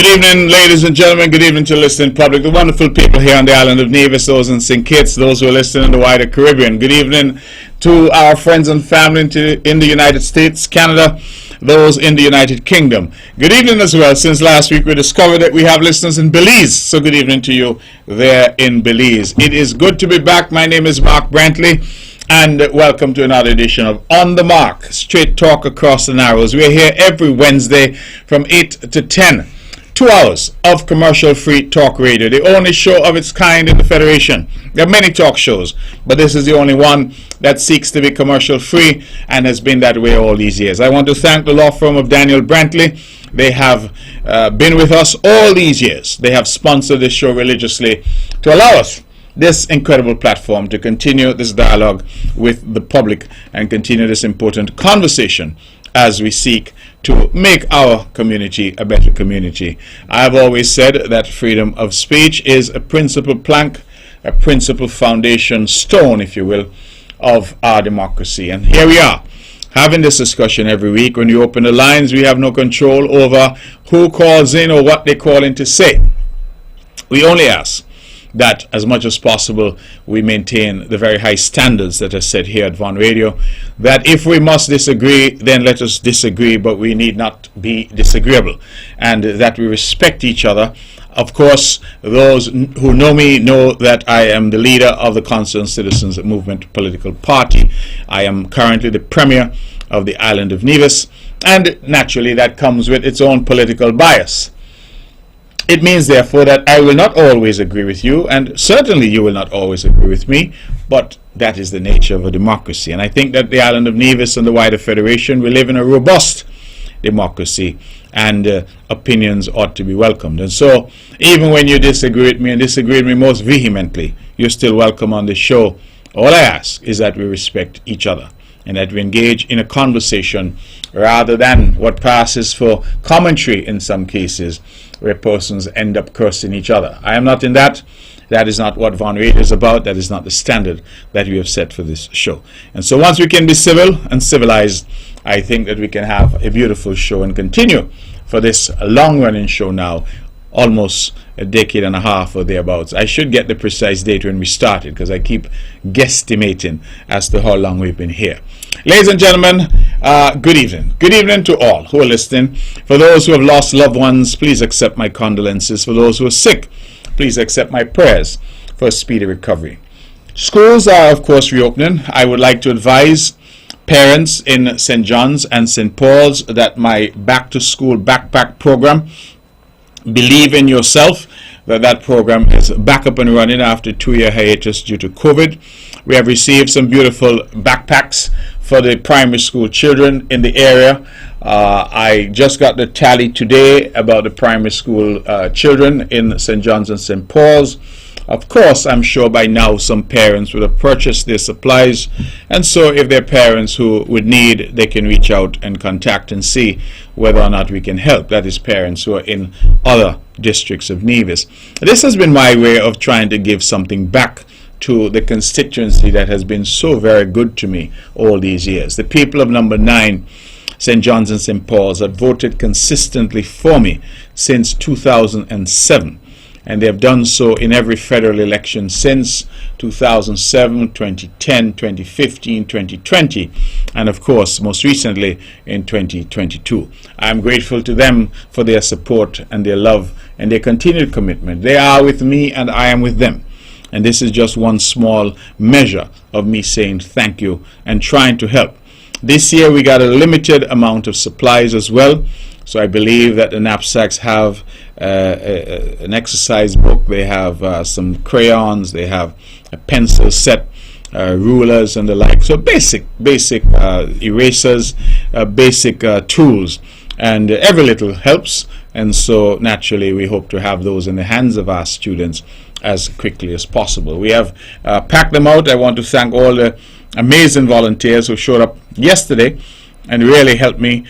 Good evening, ladies and gentlemen. Good evening to the listening public, the wonderful people here on the island of Nevis, those in St. Kitts, those who are listening in the wider Caribbean. Good evening to our friends and family in the United States, Canada, those in the United Kingdom. Good evening as well. Since last week we discovered that we have listeners in Belize, so good evening to you there in Belize. It is good to be back. My name is Mark Brantley, and welcome to another edition of On the Mark, straight talk across the Narrows. We're here every Wednesday from 8 to 10. 2 hours of commercial-free talk radio, the only show of its kind in the Federation. There are many talk shows, but this is the only one that seeks to be commercial-free and has been that way all these years. I want to thank the law firm of Daniel Brantley. They have been with us all these years. They have sponsored this show religiously to allow us this incredible platform to continue this dialogue with the public and continue this important conversation as we seek to make our community a better community. I have always said that freedom of speech is a principal plank, a principal foundation stone, if you will, of our democracy. And here we are, having this discussion every week. When you open the lines, we have no control over who calls in or what they call in to say. We only ask that as much as possible we maintain the very high standards that are set here at Von Radio, that if we must disagree, then let us disagree, but we need not be disagreeable, and that we respect each other. Of course, those who know me know that I am the leader of the Concerned Citizens Movement political party. I am currently the premier of the island of Nevis, and naturally that comes with its own political bias. It means, therefore, that I will not always agree with you, and certainly you will not always agree with me, but that is the nature of a democracy. And I think that the island of Nevis and the wider Federation, we live in a robust democracy, and opinions ought to be welcomed. And so, even when you disagree with me, and disagree with me most vehemently, you're still welcome on the show. All I ask is that we respect each other, and that we engage in a conversation rather than what passes for commentary in some cases, where persons end up cursing each other. I am not in that. That is not what Von Radio is about. That is not the standard that we have set for this show. And so once we can be civil and civilized, I think that we can have a beautiful show and continue for this long-running show now, almost a decade and a half or thereabouts. I should get the precise date when we started, because I keep guesstimating as to how long we've been here. Ladies and gentlemen, good evening. Good evening to all who are listening. For those who have lost loved ones, please accept my condolences. For those who are sick, please accept my prayers for a speedy recovery. Schools are, of course, reopening. I would like to advise parents in St. John's and St. Paul's that my back-to-school backpack program, Believe in Yourself, that program is back up and running after a 2-year hiatus due to COVID. We have received some beautiful backpacks for the primary school children in the area. I just got the tally today about the primary school children in St. John's and St. Paul's. Of course, I'm sure by now some parents would have purchased their supplies, and so if there are parents who would need, they can reach out and contact and see whether or not we can help. That is, parents who are in other districts of Nevis. This has been my way of trying to give something back to the constituency that has been so very good to me all these years. The people of number 9, St. John's and St. Paul's, have voted consistently for me since 2007. And they have done so in every federal election since 2007, 2010, 2015, 2020, and of course, most recently in 2022. I am grateful to them for their support and their love and their continued commitment. They are with me and I am with them. And this is just one small measure of me saying thank you and trying to help. This year we got a limited amount of supplies as well. So I believe that the knapsacks have an exercise book, they have some crayons, they have a pencil set, rulers and the like. So basic erasers, basic tools, and every little helps. And so naturally we hope to have those in the hands of our students as quickly as possible. We have packed them out. I want to thank all the amazing volunteers who showed up yesterday and really helped me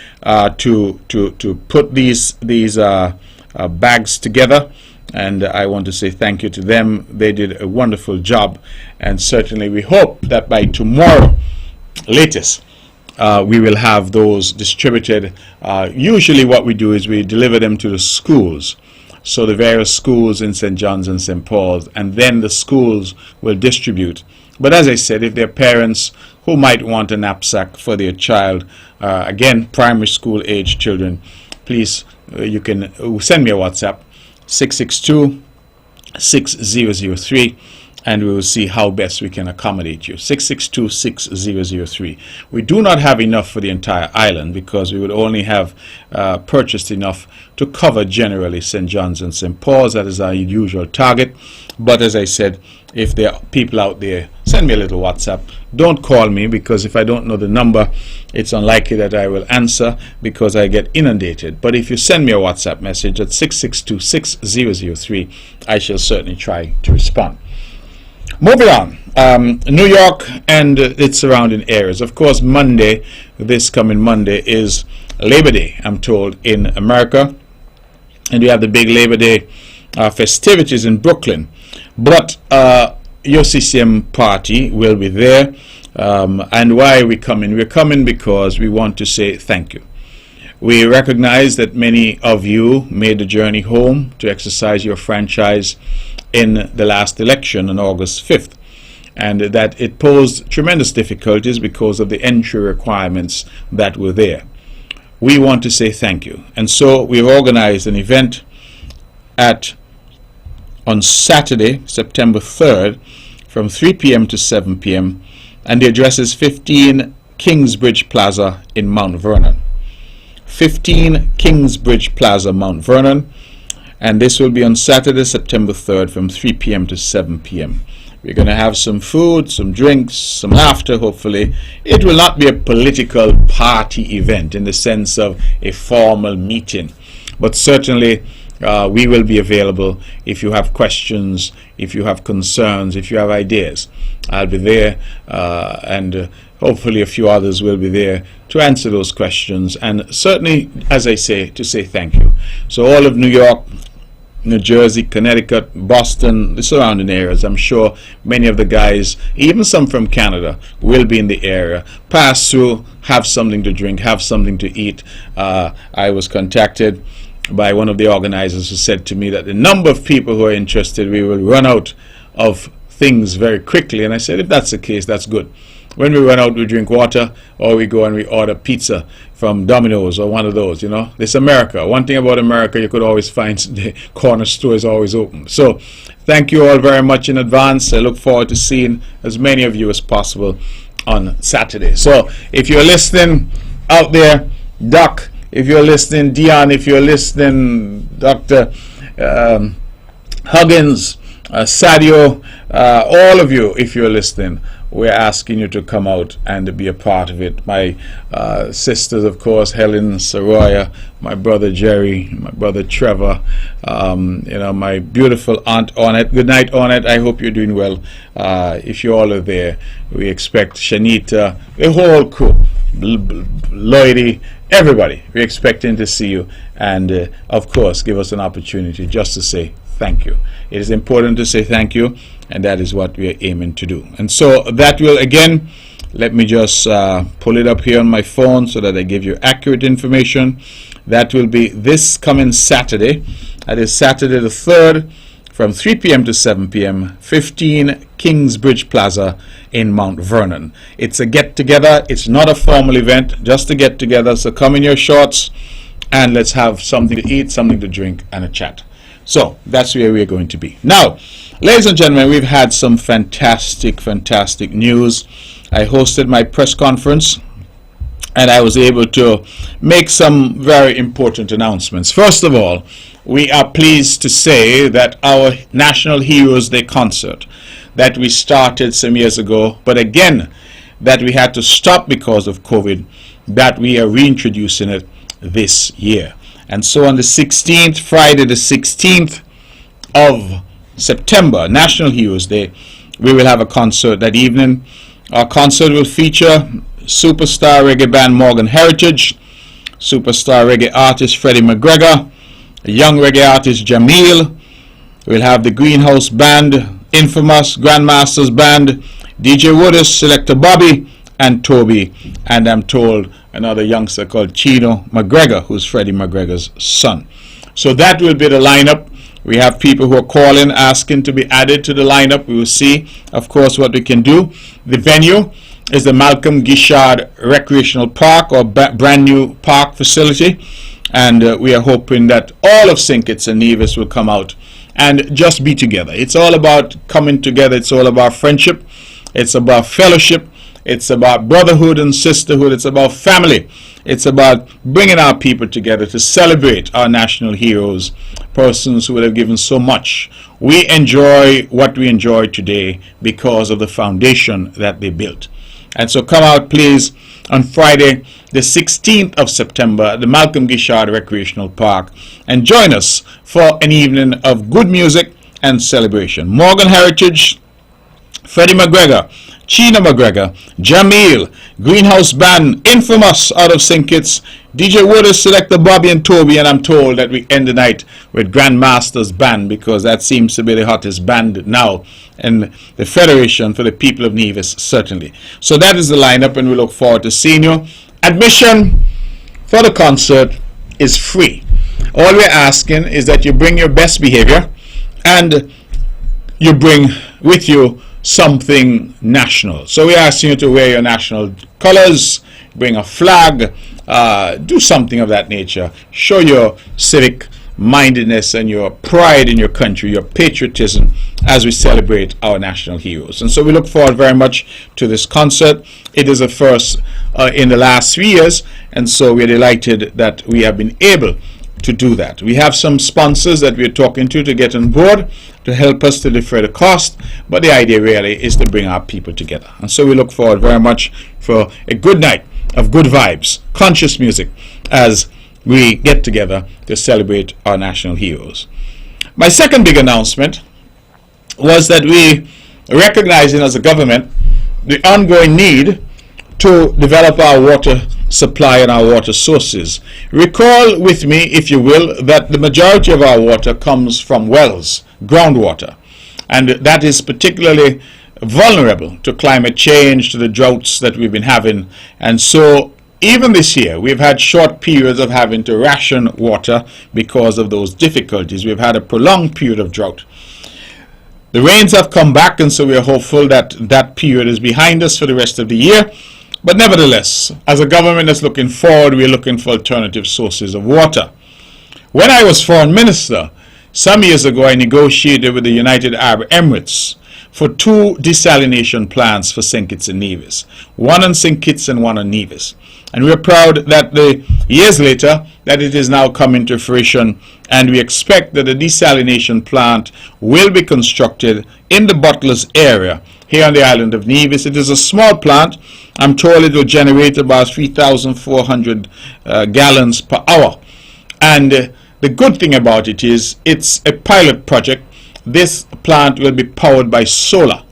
to put these bags together, and I want to say thank you to them. They did a wonderful job, and certainly we hope that by tomorrow latest we will have those distributed. Usually what we do is we deliver them to the schools. So the various schools in St. John's and St. Paul's, and then the schools will distribute. But as I said, if there are parents who might want a knapsack for their child, again, primary school age children, please, you can send me a WhatsApp, 662-6003, and we will see how best we can accommodate you. 662-6003. We do not have enough for the entire island because we would only have purchased enough to cover generally St. John's and St. Paul's. That is our usual target. But as I said, if there are people out there, send me a little WhatsApp. Don't call me, because if I don't know the number, it's unlikely that I will answer because I get inundated. But if you send me a WhatsApp message at 662-6003, I shall certainly try to respond. Moving on, New York and its surrounding areas. Of course, Monday, this coming Monday, is Labor Day, I'm told, in America. And we have the big Labor Day festivities in Brooklyn. But your CCM party will be there. And why are we coming? We're coming because we want to say thank you. We recognize that many of you made the journey home to exercise your franchise in the last election on August 5th, and that it posed tremendous difficulties because of the entry requirements that were there. We want to say thank you, and so we've organized an event on Saturday, September 3rd, from 3 p.m. to 7 p.m., and the address is 15 Kingsbridge Plaza in Mount Vernon. 15 Kingsbridge Plaza, Mount Vernon. And this will be on Saturday, September 3rd, from 3 p.m. to 7 p.m. We're going to have some food, some drinks, some laughter, hopefully. It will not be a political party event in the sense of a formal meeting. But certainly, we will be available if you have questions, if you have concerns, if you have ideas. I'll be there, and hopefully a few others will be there to answer those questions. And certainly, as I say, to say thank you. So all of New York, New Jersey, Connecticut, Boston, the surrounding areas, I'm sure many of the guys, even some from Canada, will be in the area. Pass through, have something to drink, have something to eat. I was contacted by one of the organizers who said to me that the number of people who are interested, we will run out of things very quickly. And I said, if that's the case, that's good. When we run out, we drink water, or we go and we order pizza from Domino's or one of those, you know. This America. One thing about America, you could always find the corner store is always open. So thank you all very much in advance. I look forward to seeing as many of you as possible on Saturday. So if you're listening out there, Doc, if you're listening, Dion, if you're listening, Dr. Huggins, Sadio, all of you, if you're listening, we're asking you to come out and be a part of it. My sisters, of course, Helen, Saroya, my brother Jerry, my brother Trevor, my beautiful aunt Ornette. Good night, Ornette. I hope you're doing well. If you all are there, we expect Shanita, the whole crew, Lloydie, everybody. We're expecting to see you, and of course, give us an opportunity just to say thank you. It is important to say thank you, and that is what we are aiming to do. And so that will, again, let me just pull it up here on my phone so that I give you accurate information. That will be this coming Saturday. That is Saturday the 3rd, from 3 p.m. to 7 p.m., 15 Kingsbridge Plaza in Mount Vernon. It's a get-together. It's not a formal event, just a get-together. So come in your shorts, and let's have something to eat, something to drink, and a chat. So that's where we're going to be. Now, ladies and gentlemen, we've had some fantastic news. I hosted my press conference, and I was able to make some very important announcements. First of all, we are pleased to say that our National Heroes Day concert that we started some years ago, but again, that we had to stop because of COVID, that we are reintroducing it this year. And so on the 16th, Friday the 16th of September, National Heroes Day, we will have a concert that evening. Our concert will feature superstar reggae band Morgan Heritage, superstar reggae artist Freddie McGregor, a young reggae artist Jamil. We'll have the Greenhouse Band, Infamous, Grandmasters Band, DJ Woodis, Selector Bobby, and Toby, and I'm told another youngster called Chino McGregor, who's Freddie McGregor's son. So that will be the lineup. We have people who are calling, asking to be added to the lineup. We will see, of course, what we can do. The venue is the Malcolm Gishard Recreational Park, or brand new park facility. And we are hoping that all of St. Kitts and Nevis will come out and just be together. It's all about coming together. It's all about friendship. It's about fellowship. It's about brotherhood and sisterhood. It's about family. It's about bringing our people together to celebrate our national heroes, persons who would have given so much. We enjoy what we enjoy today because of the foundation that they built. And so come out, please, on Friday, the 16th of September at the Malcolm Gishard Recreational Park, and join us for an evening of good music and celebration. Morgan Heritage, Freddie McGregor, Chino McGregor, Jamil, Greenhouse Band, Infamous out of St. Kitts, DJ Wooders, Selector Bobby and Toby, and I'm told that we end the night with Grandmaster's Band, because that seems to be the hottest band now in the Federation for the people of Nevis, certainly. So that is the lineup, and we look forward to seeing you. Admission for the concert is free. All we're asking is that you bring your best behavior and you bring with you something national. So we're asking you to wear your national colors, bring a flag, do something of that nature. Show your civic mindedness and your pride in your country, your patriotism, as we celebrate our national heroes. And so we look forward very much to this concert. It is a first in the last 3 years, and so we're delighted that we have been able to do that. We have some sponsors that we're talking to get on board to help us to defer the cost, but the idea really is to bring our people together. And so we look forward very much for a good night of good vibes, conscious music, as we get together to celebrate our national heroes. My second big announcement was that we, recognizing as a government the ongoing need to develop our water supply and our water sources. Recall with me, if you will, that the majority of our water comes from wells, groundwater, and that is particularly vulnerable to climate change, to the droughts that we've been having. And so even this year, we've had short periods of having to ration water because of those difficulties. We've had a prolonged period of drought. The rains have come back, and so we are hopeful that that period is behind us for the rest of the year. But nevertheless, as a government that's looking forward, we're looking for alternative sources of water. When I was foreign minister, some years ago, I negotiated with the United Arab Emirates for 2 desalination plants for St. Kitts and Nevis, one on St. Kitts and one on Nevis. And we're proud that years later that it is now coming to fruition, and we expect that the desalination plant will be constructed in the Butlers area here on the island of Nevis. It is a small plant. I'm told it will generate about 3,400 gallons per hour. And the good thing about it is it's a pilot project. This plant will be powered by solar.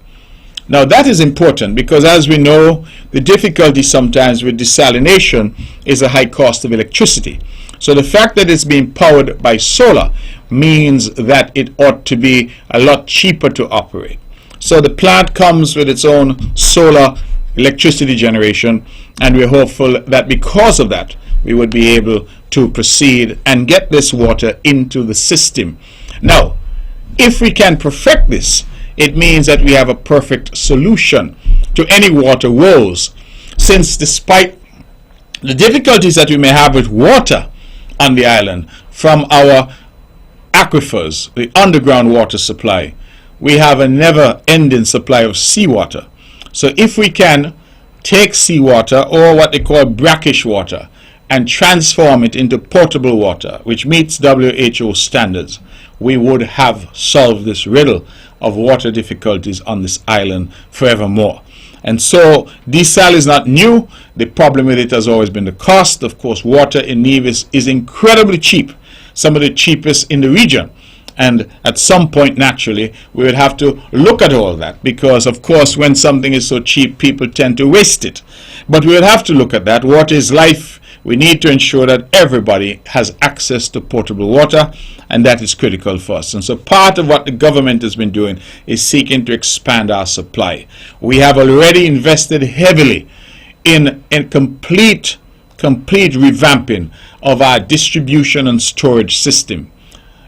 Now that is important because, as we know, the difficulty sometimes with desalination is a high cost of electricity. So the fact that it's being powered by solar means that it ought to be a lot cheaper to operate. So the plant comes with its own solar electricity generation, and we're hopeful that because of that we would be able to proceed and get this water into the system. Now, if we can perfect this, it means that we have a perfect solution to any water woes, since despite the difficulties that we may have with water on the island from our aquifers, the underground water supply, we have a never-ending supply of seawater. So if we can take seawater, or what they call brackish water, and transform it into potable water, which meets WHO standards, we would have solved this riddle of water difficulties on this island forevermore. And so desal is not new. The problem with it has always been the cost. Of course, water in Nevis is incredibly cheap, some of the cheapest in the region. And at some point, naturally, we would have to look at all that, because, of course, when something is so cheap, people tend to waste it. But we would have to look at that. Water is life. We need to ensure that everybody has access to potable water, and that is critical for us. And so part of what the government has been doing is seeking to expand our supply. We have already invested heavily in complete revamping of our distribution and storage system.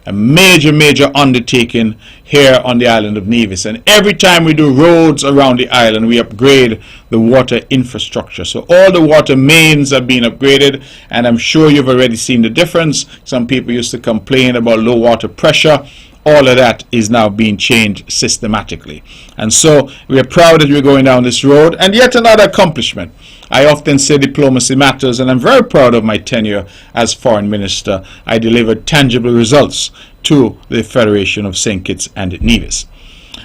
A major undertaking here on the island of Nevis. And every time we do roads around the island, we upgrade the water infrastructure. So all the water mains are being upgraded, and I'm sure you've already seen the difference. Some people used to complain about low water pressure. All of that is now being changed systematically. And so we are proud that we're going down this road. And yet another accomplishment. I often say diplomacy matters, and I'm very proud of my tenure as foreign minister. I delivered tangible results to the Federation of St. Kitts and Nevis.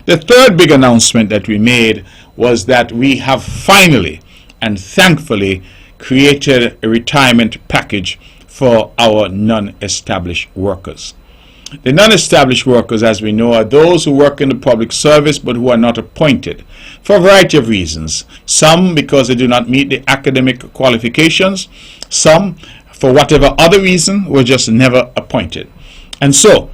The third big announcement that we made was that we have finally and thankfully created a retirement package for our non-established workers. The non-established workers, as we know, are those who work in the public service but who are not appointed for a variety of reasons. Some because they do not meet the academic qualifications, some for whatever other reason were just never appointed. And so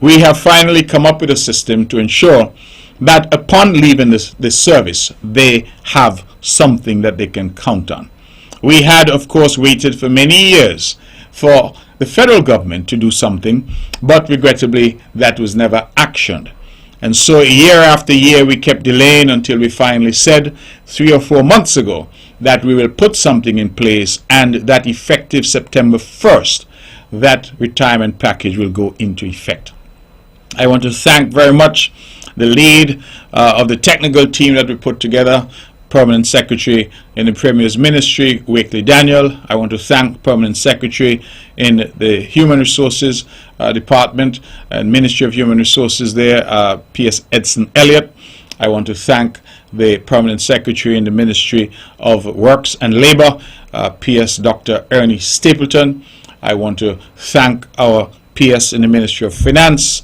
we have finally come up with a system to ensure that upon leaving this service, they have something that they can count on. We had, of course, waited for many years for the federal government to do something, but regrettably that was never actioned. And so year after year we kept delaying until we finally said 3 or 4 months ago that we will put something in place, and that effective September 1st that retirement package will go into effect. I want to thank very much the lead of the technical team that we put together, Permanent Secretary in the Premier's Ministry, Wakely Daniel. I want to thank Permanent Secretary in the Human Resources Department and Ministry of Human Resources there, P.S. Edson Elliott. I want to thank the Permanent Secretary in the Ministry of Works and Labour, P.S. Dr. Ernie Stapleton. I want to thank our P.S. in the Ministry of Finance,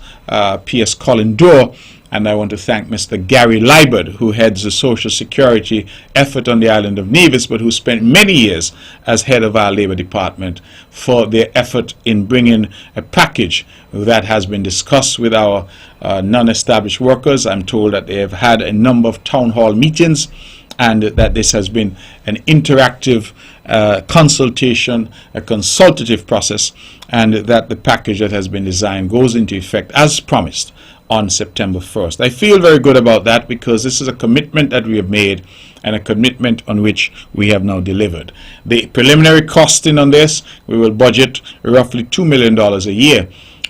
P.S. Colin Dorr. And I want to thank Mr. Gary Liebert, who heads the Social Security effort on the island of Nevis, but who spent many years as head of our Labour Department, for their effort in bringing a package that has been discussed with our non-established workers. I'm told that they have had a number of town hall meetings, and that this has been an interactive consultation, a consultative process, and that the package that has been designed goes into effect as promised on September 1st. I feel very good about that, because this is a commitment that we have made and a commitment on which we have now delivered. The preliminary costing on this, we will budget roughly $2 million a year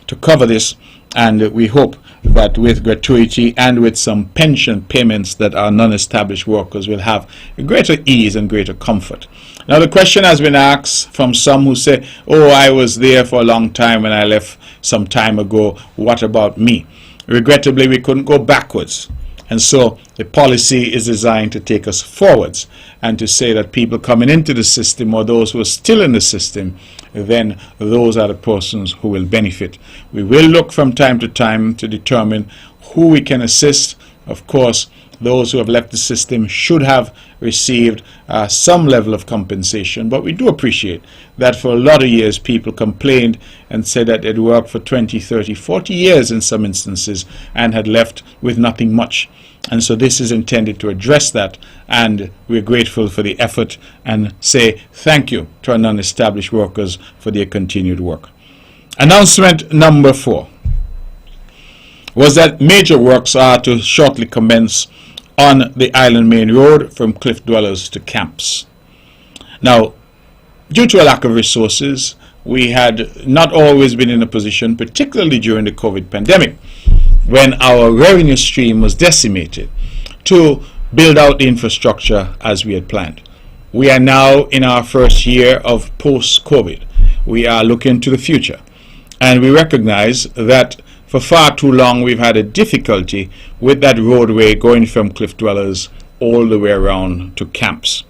to cover this, and we hope that with gratuity and with some pension payments that our non-established workers will have a greater ease and greater comfort. Now the question has been asked from some who say, oh, I was there for a long time when I left some time ago, what about me? Regrettably, we couldn't go backwards. And so the policy is designed to take us forwards, and to say that people coming into the system, or those who are still in the system, then those are the persons who will benefit. We will look from time to time to determine who we can assist. Of course, those who have left the system should have received some level of compensation, but we do appreciate that for a lot of years people complained and said that they'd worked for 20, 30, 40 years in some instances and had left with nothing much. And so this is intended to address that, and we're grateful for the effort and say thank you to our non-established workers for their continued work. Announcement number 4 was that major works are to shortly commence on the Island Main Road from Cliff Dwellers to Camps. Now, due to a lack of resources, we had not always been in a position, particularly during the COVID pandemic, when our revenue stream was decimated, to build out the infrastructure as we had planned. We are now in our first year of post-COVID. We are looking to the future, and we recognize that for far too long we've had a difficulty with that roadway going from Cliff Dwellers all the way around to Camps.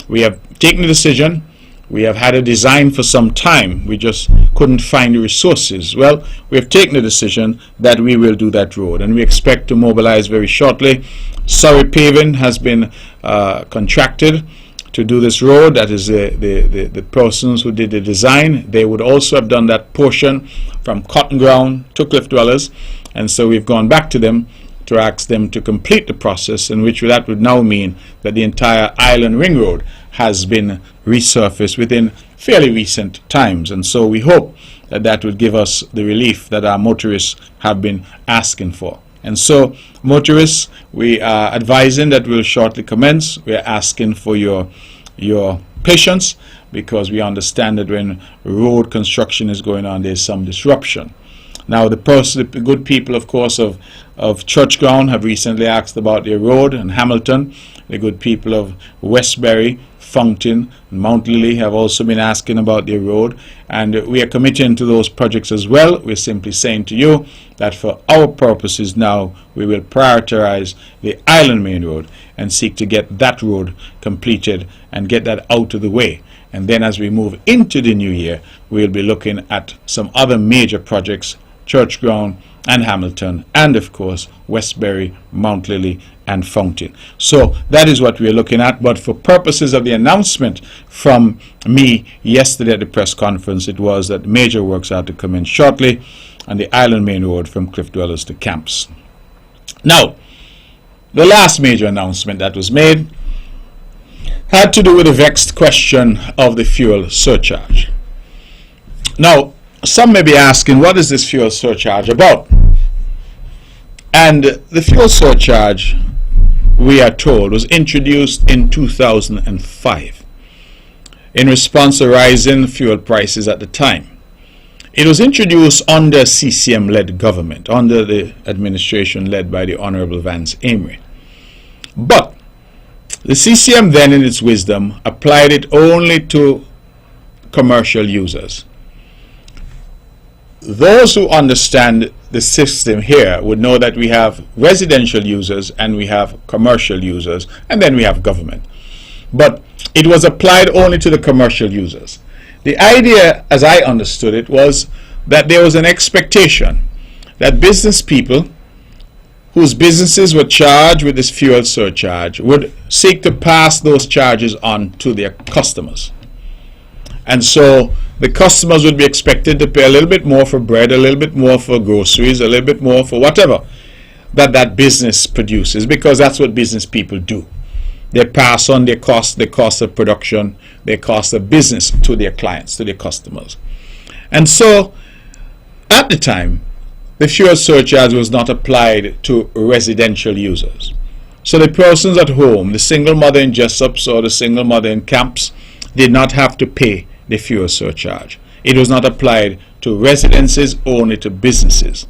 We have taken the decision. We have had a design for some time. We just couldn't find the resources. Well, we have taken the decision that we will do that road, and we expect to mobilize very shortly. Surrey Paving has been contracted to do this road. That is the persons who did the design. They would also have done that portion from Cotton Ground to Cliff Dwellers, and so we've gone back to them to ask them to complete the process, in which that would now mean that the entire Island Ring Road has been resurfaced within fairly recent times. And so we hope that that will give us the relief that our motorists have been asking for. And so, motorists, we are advising that we'll shortly commence. We are asking for your patience, because we understand that when road construction is going on, there's some disruption. Now, the good people, of course, of Church Ground have recently asked about their road, and Hamilton. The good people of Westbury, Fountain, and Mount Lily have also been asking about their road, and we are committing to those projects as well. We're simply saying to you that for our purposes now, we will prioritize the Island Main Road and seek to get that road completed and get that out of the way. And then as we move into the new year, we'll be looking at some other major projects, Church Ground and Hamilton, and of course Westbury, Mount Lily, and Fountain. So that is what we're looking at. But for purposes of the announcement from me yesterday at the press conference, it was that major works are to commence shortly on the Island Main Road from Cliff Dwellers to Camps. Now, the last major announcement that was made had to do with the vexed question of the fuel surcharge. Now, some may be asking, what is this fuel surcharge about? And the fuel surcharge, we are told, was introduced in 2005 in response to rising fuel prices at the time. It was introduced under CCM-led government, under the administration led by the Honorable Vance Amory. But the CCM then, in its wisdom, applied it only to commercial users. Those who understand the system here would know that we have residential users and we have commercial users, and then we have government. But it was applied only to the commercial users. The idea, as I understood it, was that there was an expectation that business people whose businesses were charged with this fuel surcharge would seek to pass those charges on to their customers. And so the customers would be expected to pay a little bit more for bread, a little bit more for groceries, a little bit more for whatever that business produces, because that's what business people do. They pass on their cost of production, their cost of business to their clients, to their customers. And so at the time, the fuel surcharge was not applied to residential users. So the persons at home, the single mother in Jessops or the single mother in Camps, did not have to pay the fuel surcharge. It was not applied to residences, only to businesses.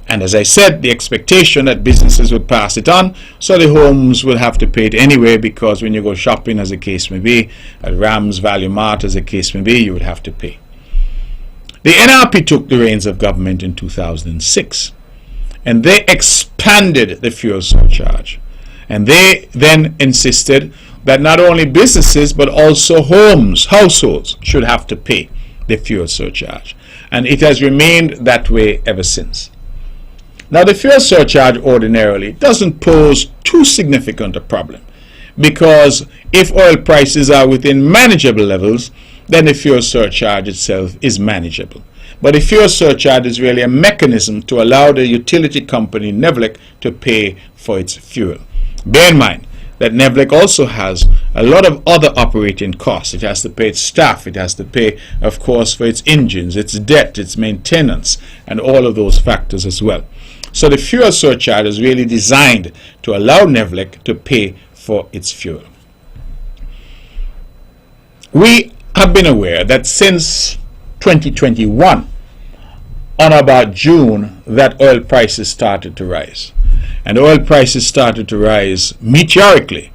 And as I said, the expectation that businesses would pass it on, so the homes will have to pay it anyway, because when you go shopping, as the case may be, at Rams Value Mart, as the case may be, you would have to pay. The NRP took the reins of government in 2006, and they expanded the fuel surcharge. And they then insisted that not only businesses but also homes, households, should have to pay the fuel surcharge. And it has remained that way ever since. Now, the fuel surcharge ordinarily doesn't pose too significant a problem, because if oil prices are within manageable levels, then the fuel surcharge itself is manageable. But the fuel surcharge is really a mechanism to allow the utility company NEVLEC to pay for its fuel. Bear in mind that NEVLEC also has a lot of other operating costs. It has to pay its staff, it has to pay, of course, for its engines, its debt, its maintenance, and all of those factors as well. So the fuel surcharge is really designed to allow NEVLEC to pay for its fuel. We have been aware that since 2021, on about June, that oil prices started to rise. And oil prices started to rise meteorically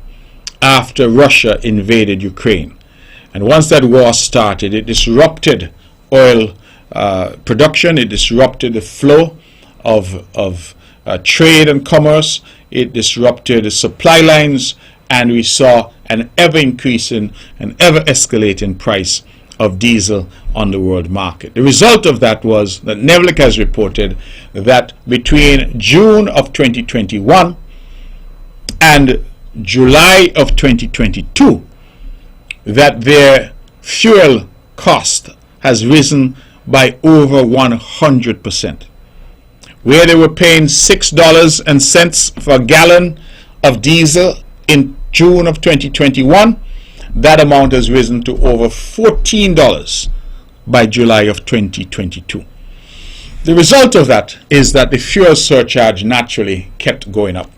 after Russia invaded Ukraine. And once that war started, it disrupted oil production, it disrupted the flow of trade and commerce, it disrupted the supply lines, and we saw an ever-increasing and ever-escalating price of diesel on the world market. The result of that was that NEVLEC has reported that between June of 2021 and July of 2022, that their fuel cost has risen by over 100%. Where they were paying $6 for a gallon of diesel in June of 2021, that amount has risen to over $14 by July of 2022. The result of that is that the fuel surcharge naturally kept going up.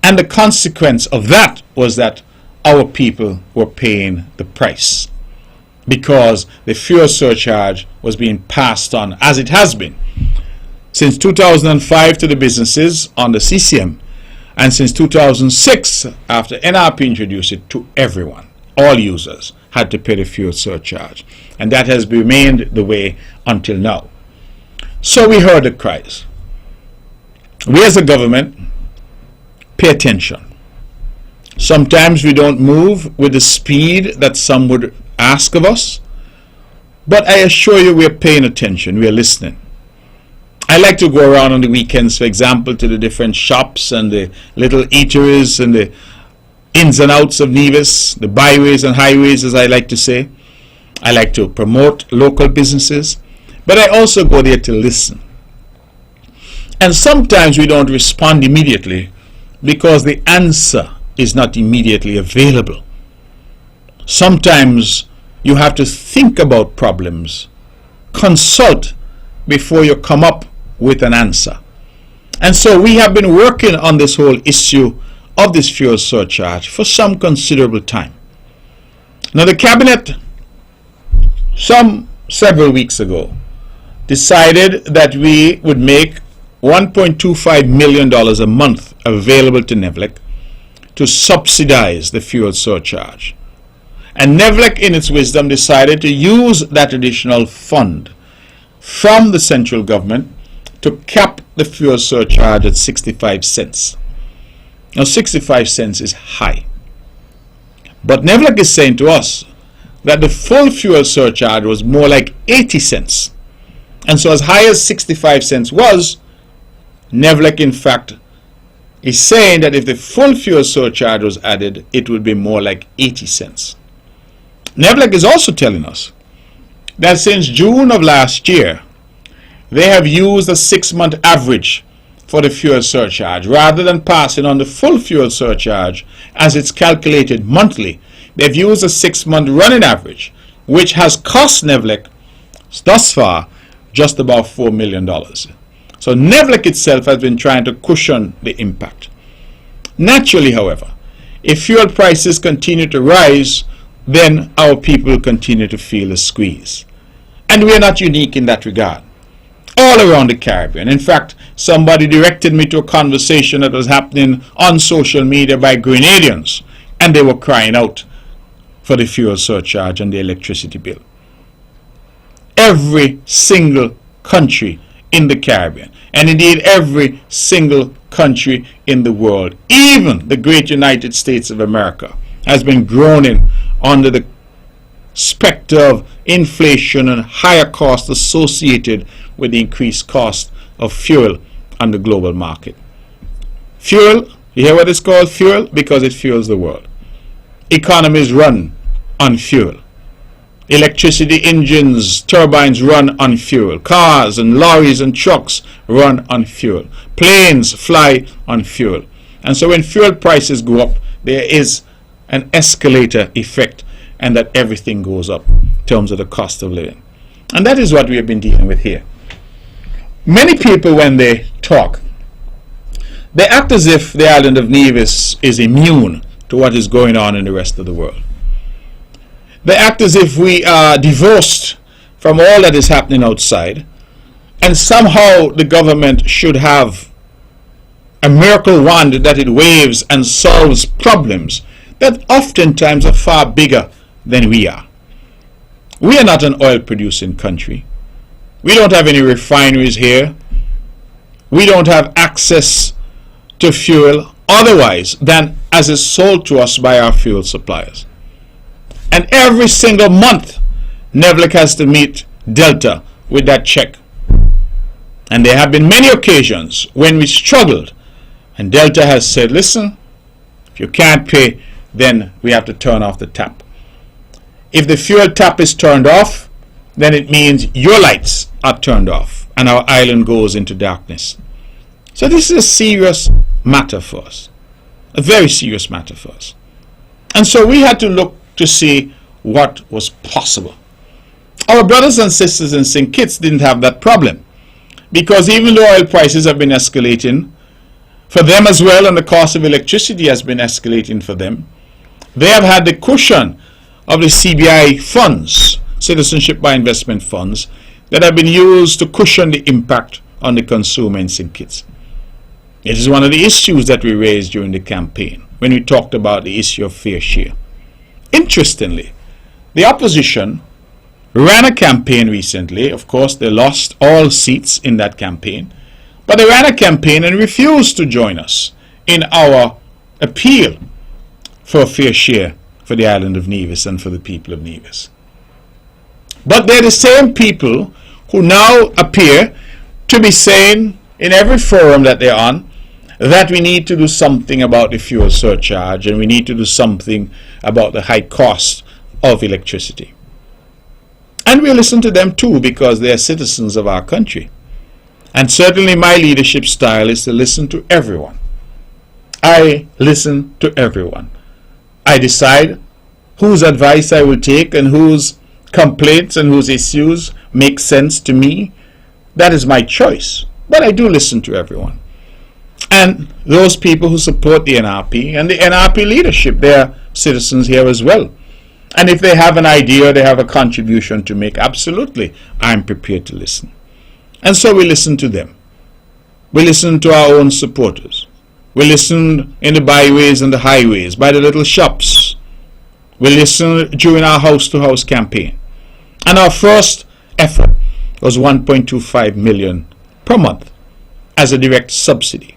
And the consequence of that was that our people were paying the price, because the fuel surcharge was being passed on, as it has been since 2005 to the businesses on the CCM, and since 2006 after NRP introduced it, to everyone. All users had to pay the fuel surcharge, and that has remained the way until now. So we heard the cries. We as a government pay attention. Sometimes we don't move with the speed that some would ask of us, but I assure you we're paying attention, we're listening. I like to go around on the weekends, for example, to the different shops and the little eateries and the ins and outs of Nevis, the byways and highways, as I like to say. I like to promote local businesses, but I also go there to listen. And sometimes we don't respond immediately because the answer is not immediately available. Sometimes you have to think about problems, consult before you come up with an answer. And so we have been working on this whole issue of this fuel surcharge for some considerable time. Now the cabinet, several weeks ago, decided that we would make $1.25 million a month available to NEVLEC to subsidize the fuel surcharge. And NEVLEC, in its wisdom, decided to use that additional fund from the central government to cap the fuel surcharge at 65 cents. Now 65 cents is high. But NEVLEC is saying to us that the full fuel surcharge was more like 80 cents. And so as high as 65 cents was, NEVLEC in fact is saying that if the full fuel surcharge was added, it would be more like 80 cents. NEVLEC is also telling us that since June of last year, they have used a 6-month average for the fuel surcharge. Rather than passing on the full fuel surcharge as it's calculated monthly, they've used a 6-month running average, which has cost NEVLEC thus far just about $4 million. So NEVLEC itself has been trying to cushion the impact. Naturally, however, if fuel prices continue to rise, then our people continue to feel the squeeze. And we are not unique in that regard. All around the Caribbean. In fact, somebody directed me to a conversation that was happening on social media by Grenadians, and they were crying out for the fuel surcharge and the electricity bill. Every single country in the Caribbean, and indeed every single country in the world, even the great United States of America, has been groaning under the specter of inflation and higher costs associated with the increased cost of fuel on the global market. Fuel, you hear what it's called? Fuel, because it fuels the world. Economies run on fuel. Electricity engines, turbines run on fuel. Cars and lorries and trucks run on fuel. Planes fly on fuel. And so when fuel prices go up, there is an escalator effect, and that everything goes up in terms of the cost of living. And that is what we have been dealing with here. Many people, when they talk, they act as if the island of Nevis is immune to what is going on in the rest of the world. They act as if we are divorced from all that is happening outside, and somehow the government should have a miracle wand that it waves and solves problems that oftentimes are far bigger than we are. We are not an oil producing country. We don't have any refineries here. We don't have access to fuel otherwise than as is sold to us by our fuel suppliers. And every single month, NEVLEC has to meet Delta with that check. And there have been many occasions when we struggled, and Delta has said, listen, if you can't pay, then we have to turn off the tap. If the fuel tap is turned off, then it means your lights are turned off and our island goes into darkness. So this is a serious matter for us, a very serious matter for us. And so we had to look to see what was possible. Our brothers and sisters in St. Kitts didn't have that problem, because even though oil prices have been escalating for them as well, and the cost of electricity has been escalating for them, they have had the cushion of the CBI funds, Citizenship by Investment funds, that have been used to cushion the impact on the consumer in St. Kitts. It is one of the issues that we raised during the campaign when we talked about the issue of fair share. Interestingly, the opposition ran a campaign recently. Of course, they lost all seats in that campaign, but they ran a campaign and refused to join us in our appeal for a fair share for the island of Nevis and for the people of Nevis. But they're the same people who now appear to be saying in every forum that they're on that we need to do something about the fuel surcharge and we need to do something about the high cost of electricity. And we listen to them too, because they are citizens of our country. And certainly my leadership style is to listen to everyone. I listen to everyone. I decide whose advice I will take and whose complaints and whose issues make sense to me. That is my choice. But I do listen to everyone. And those people who support the NRP and the NRP leadership, they are citizens here as well. And if they have an idea, they have a contribution to make, absolutely, I'm prepared to listen. And so we listen to them. We listen to our own supporters. We listen in the byways and the highways, by the little shops. We listen during our house-to-house campaign. And our first effort was 1.25 million per month as a direct subsidy.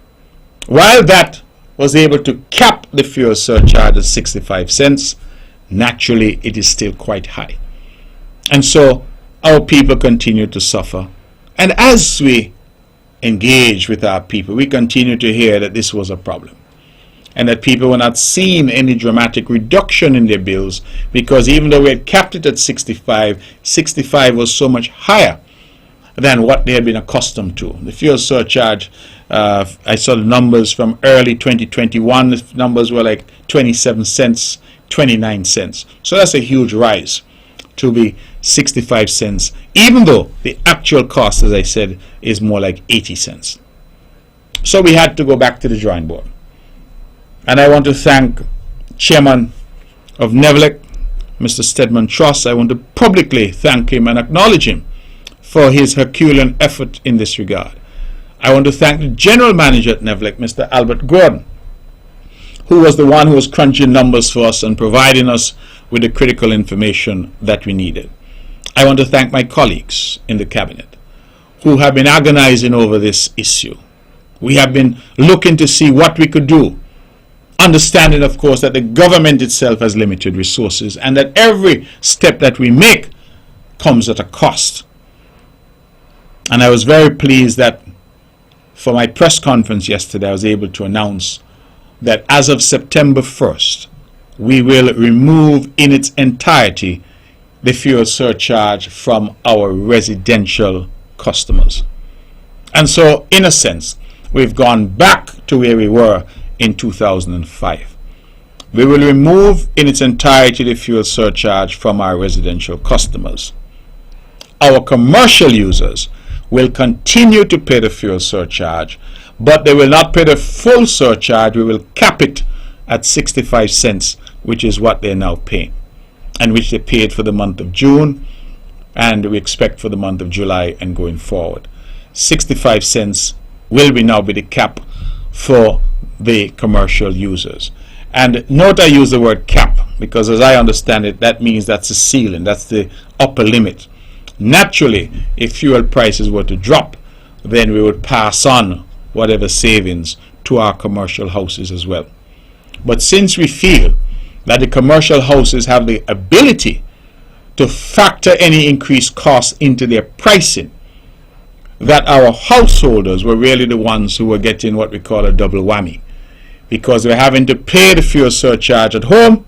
While that was able to cap the fuel surcharge at 65 cents, naturally it is still quite high. And so our people continue to suffer. And as we engage with our people, we continue to hear that this was a problem and that people were not seeing any dramatic reduction in their bills, because even though we had capped it at 65 was so much higher than what they had been accustomed to. The fuel surcharge, I saw the numbers from early 2021, the numbers were like 27 cents, 29 cents. So that's a huge rise to be 65 cents, even though the actual cost, as I said, is more like 80 cents. So we had to go back to the drawing board. And I want to thank Chairman of NEVLEC, Mr. Stedman Truss. I want to publicly thank him and acknowledge him for his Herculean effort in this regard. I want to thank the General Manager at NEVLEC, Mr. Albert Gordon, who was the one who was crunching numbers for us and providing us with the critical information that we needed. I want to thank my colleagues in the cabinet who have been agonizing over this issue. We have been looking to see what we could do, understanding, of course, that the government itself has limited resources and that every step that we make comes at a cost. And I was very pleased that for my press conference yesterday, I was able to announce that as of September 1st, we will remove in its entirety the fuel surcharge from our residential customers. And so, in a sense, we've gone back to where we were in 2005. We will remove in its entirety the fuel surcharge from our residential customers. Our commercial users will continue to pay the fuel surcharge, but they will not pay the full surcharge. We will cap it at 65 cents, which is what they're now paying, and which they paid for the month of June, and we expect for the month of July and going forward. 65 cents will now be the cap for the commercial users. And note I use the word cap because, as I understand it, that means that's the ceiling, that's the upper limit. Naturally, if fuel prices were to drop, then we would pass on whatever savings to our commercial houses as well. But since we feel that the commercial houses have the ability to factor any increased costs into their pricing, that our householders were really the ones who were getting what we call a double whammy, because they're having to pay the fuel surcharge at home,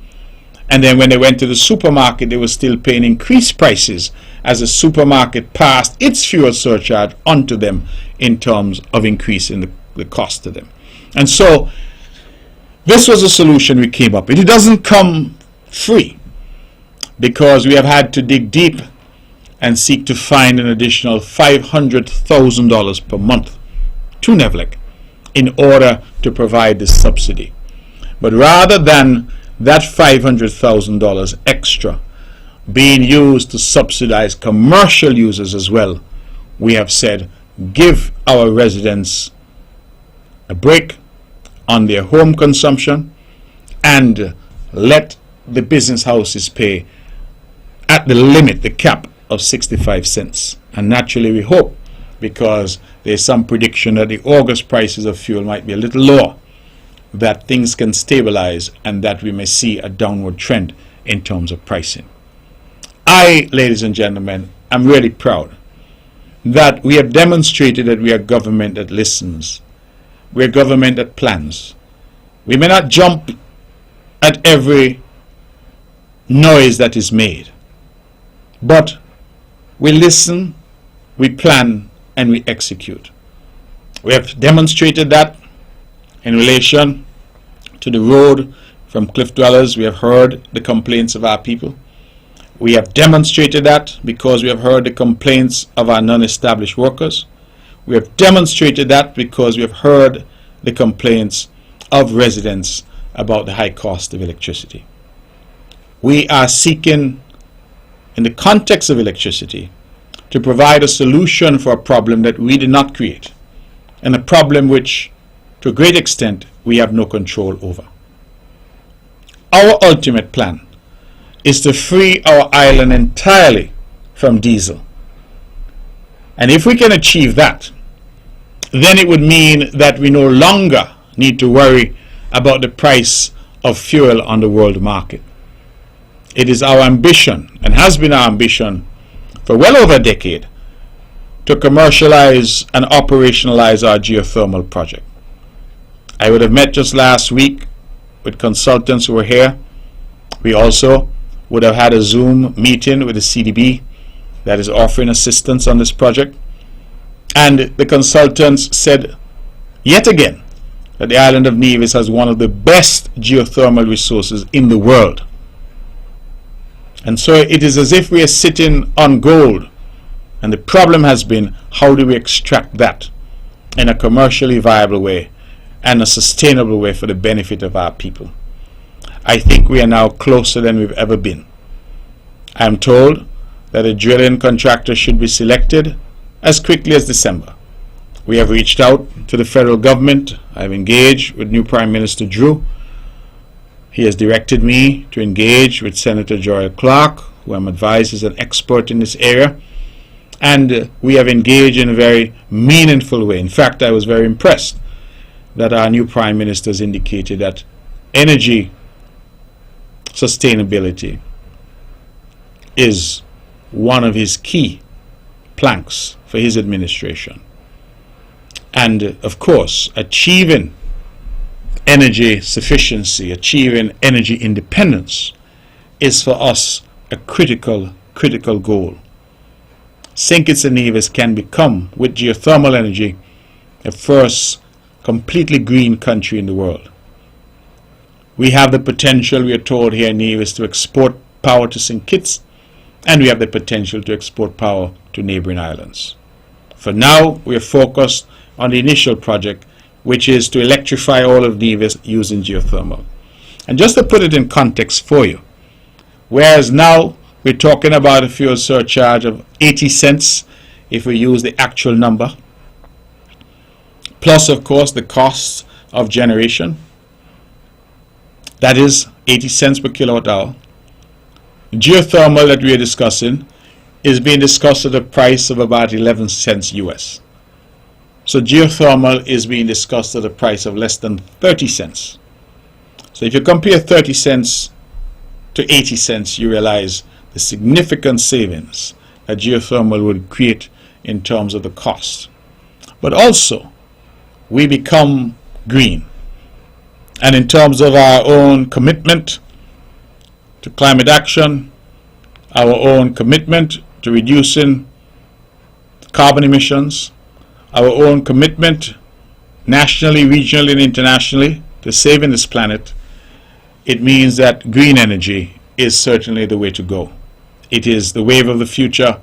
and then when they went to the supermarket, they were still paying increased prices as the supermarket passed its fuel surcharge onto them in terms of increasing the cost to them. And so this was a solution we came up with. It doesn't come free. because we have had to dig deep and seek to find an additional $500,000 per month to NEVLEC in order to provide this subsidy. But rather than that $500,000 extra being used to subsidize commercial users as well, we have said give our residents a break on their home consumption and let the business houses pay at the limit, the cap of 65 cents. And naturally we hope, because there's some prediction that the August prices of fuel might be a little lower, that things can stabilize and that we may see a downward trend in terms of pricing. I, ladies and gentlemen, am really proud that we have demonstrated that we are government that listens. We are government that plans. We may not jump at every noise that is made, but we listen, we plan, and we execute. We have demonstrated that in relation to the road from Cliff Dwellers. We have heard the complaints of our people. We have demonstrated that because we have heard the complaints of our non-established workers. We have demonstrated that because we have heard the complaints of residents about the high cost of electricity. We are seeking, in the context of electricity, to provide a solution for a problem that we did not create, and a problem which, to a great extent, we have no control over. Our ultimate plan is to free our island entirely from diesel. And if we can achieve that, then it would mean that we no longer need to worry about the price of fuel on the world market. It is our ambition, and has been our ambition for well over a decade, to commercialize and operationalize our geothermal project. I would have met just last week with consultants who were here. We also would have had a Zoom meeting with the CDB that is offering assistance on this project. And the consultants said yet again that the island of Nevis has one of the best geothermal resources in the world. And so it is as if we are sitting on gold. And the problem has been, how do we extract that in a commercially viable way and a sustainable way for the benefit of our people? I think we are now closer than we've ever been. I am told that a drilling contractor should be selected as quickly as December. We have reached out to the federal government. I have engaged with new Prime Minister Drew. He has directed me to engage with Senator Joel Clark, who I'm advised is an expert in this area. And we have engaged in a very meaningful way. In fact, I was very impressed that our new Prime Minister has indicated that energy sustainability is one of his key planks for his administration. And of course, achieving energy sufficiency, achieving energy independence is for us a critical goal. St. Kitts and Nevis can become, with geothermal energy, the first completely green country in the world. We have the potential, we are told here in Nevis, to export power to St. Kitts, and we have the potential to export power to neighboring islands. For now, we are focused on the initial project, which is to electrify all of Nevis using geothermal. And just to put it in context for you, whereas now we're talking about a fuel surcharge of 80 cents if we use the actual number, plus of course the cost of generation, that is 80 cents per kilowatt hour. Geothermal that we are discussing is being discussed at a price of about 11 cents US. So geothermal is being discussed at a price of less than 30 cents. So if you compare 30 cents to 80 cents, you realize the significant savings that geothermal would create in terms of the cost. But also, we become green. And in terms of our own commitment to climate action, our own commitment to reducing carbon emissions, our own commitment nationally, regionally, and internationally to saving this planet, it means that green energy is certainly the way to go. It is the wave of the future,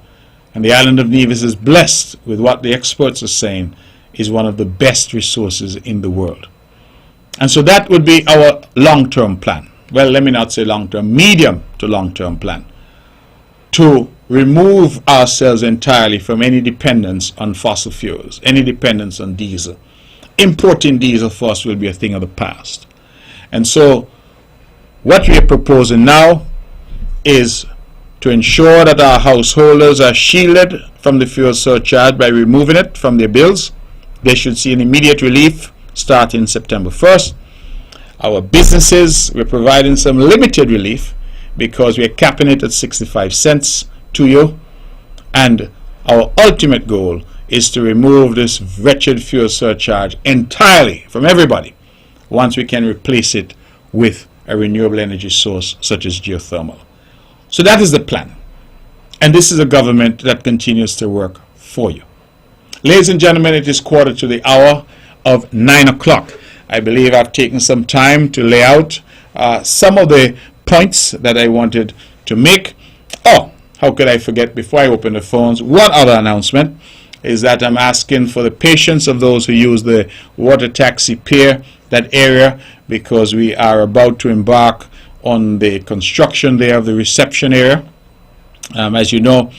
and the island of Nevis is blessed with what the experts are saying is one of the best resources in the world. And so that would be our long-term plan. Well, let me not say long-term, medium to long-term plan, to remove ourselves entirely from any dependence on fossil fuels, any dependence on diesel. Importing diesel for us will be a thing of the past. And so what we are proposing now is to ensure that our householders are shielded from the fuel surcharge by removing it from their bills. They should see an immediate relief starting September 1st. Our businesses, we're providing some limited relief because we're capping it at 65 cents to you. And our ultimate goal is to remove this wretched fuel surcharge entirely from everybody once we can replace it with a renewable energy source such as geothermal. So that is the plan. And this is a government that continues to work for you. Ladies and gentlemen, it is quarter to the hour of 9 o'clock. I believe I've taken some time to lay out some of the points that I wanted to make. Oh, how could I forget before I open the phones? One other announcement is that I'm asking for the patience of those who use the water taxi pier, that area, because we are about to embark on the construction there of the reception area. As you know,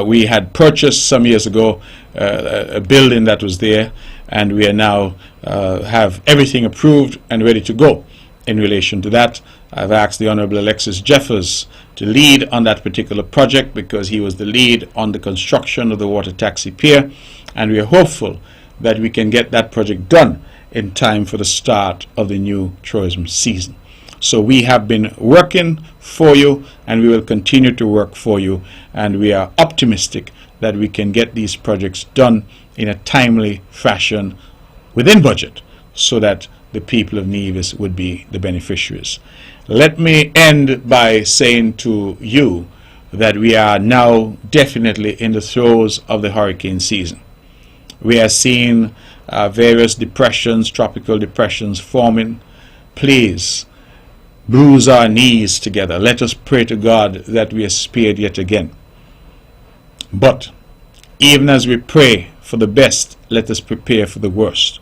we had purchased some years ago a building that was there, and we are now have everything approved and ready to go in relation to that. I've asked the Honorable Alexis Jeffers to lead on that particular project because he was the lead on the construction of the water taxi pier, and we are hopeful that we can get that project done in time for the start of the new tourism season. So we have been working for you, and we will continue to work for you, and we are optimistic that we can get these projects done in a timely fashion within budget so that the people of Nevis would be the beneficiaries. Let me end by saying to you that we are now definitely in the throes of the hurricane season. We are seeing various depressions, tropical depressions forming. Please bruise our knees together. Let us pray to God that we are spared yet again. But even as we pray for the best, let us prepare for the worst.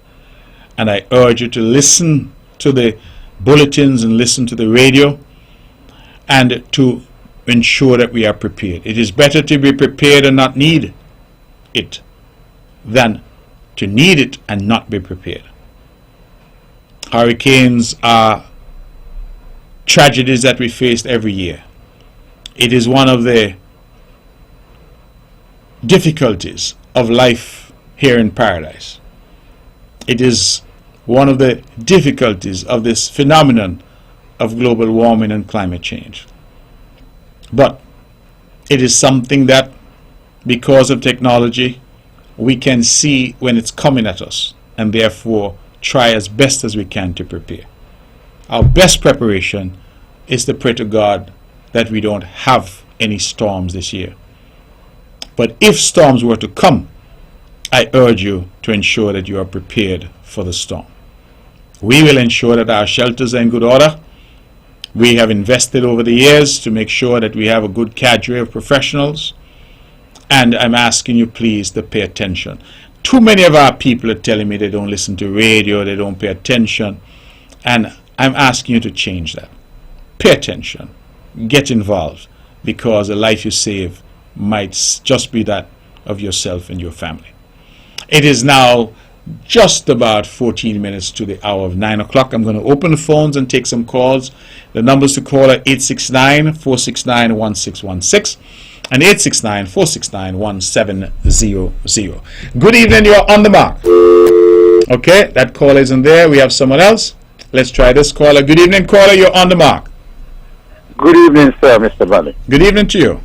And I urge you to listen to the bulletins and listen to the radio and to ensure that we are prepared. It is better to be prepared and not need it than to need it and not be prepared. Hurricanes are tragedies that we face every year. It is one of the difficulties of life here in paradise. It is one of the difficulties of this phenomenon of global warming and climate change. But it is something that, because of technology, we can see when it's coming at us, and therefore try as best as we can to prepare. Our best preparation is to pray to God that we don't have any storms this year. But if storms were to come, I urge you to ensure that you are prepared for the storm. We will ensure that our shelters are in good order. We have invested over the years to make sure that we have a good cadre of professionals. And I'm asking you please to pay attention. Too many of our people are telling me they don't listen to radio, they don't pay attention. And I'm asking you to change that. Pay attention. Get involved, because the life you save might just be that of yourself and your family. It is now just about 14 minutes to the hour of 9 o'clock. I'm going to open the phones and take some calls. The numbers to call are 869-469-1616 and 869-469-1700. Good evening, you're on the mark. Okay, that caller isn't there. We have someone else. Let's try this caller. Good evening, caller, you're on the mark. Good evening, sir, Mr. Brantley. Good evening to you.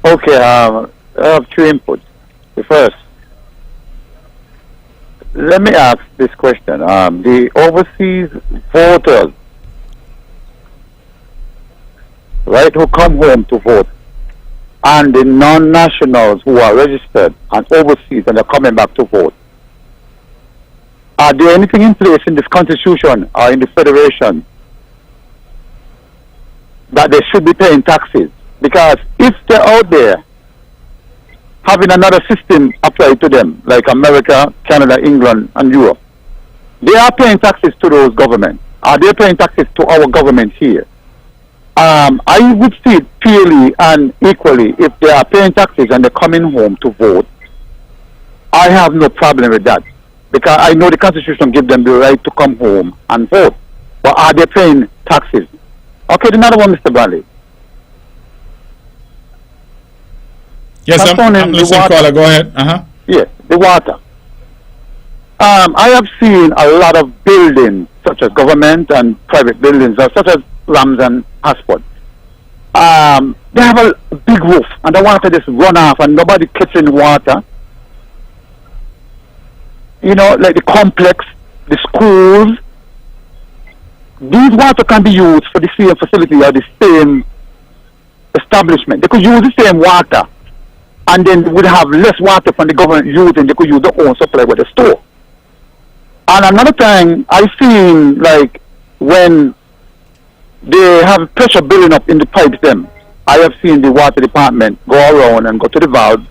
Okay, I have two inputs. The first, let me ask this question. The overseas voters, right, who come home to vote, and the non-nationals who are registered and overseas and are coming back to vote, are there anything in place in this constitution or in the federation that they should be paying taxes. Because if they're out there having another system applied to them, like America, Canada, England, and Europe, they are paying taxes to those governments. Are they paying taxes to our government here? I would see it fairly and equally if they are paying taxes and they're coming home to vote. I have no problem with that because I know the Constitution gives them the right to come home and vote. But are they paying taxes? Okay, another one, Mr. Brantley. Yes, I'm listening, caller. Go ahead. Yes, the water. I have seen a lot of buildings, such as government and private buildings, such as Rams and Asphalt. They have a big roof, and the water just run off, and nobody catching water. You know, like the complex, the schools. These water can be used for the same facility or the same establishment. They could use the same water, and then would have less water from the government using. They could use their own supply with the store. And another thing I've seen, like when they have pressure building up in the pipes, I have seen the water department go around and go to the valves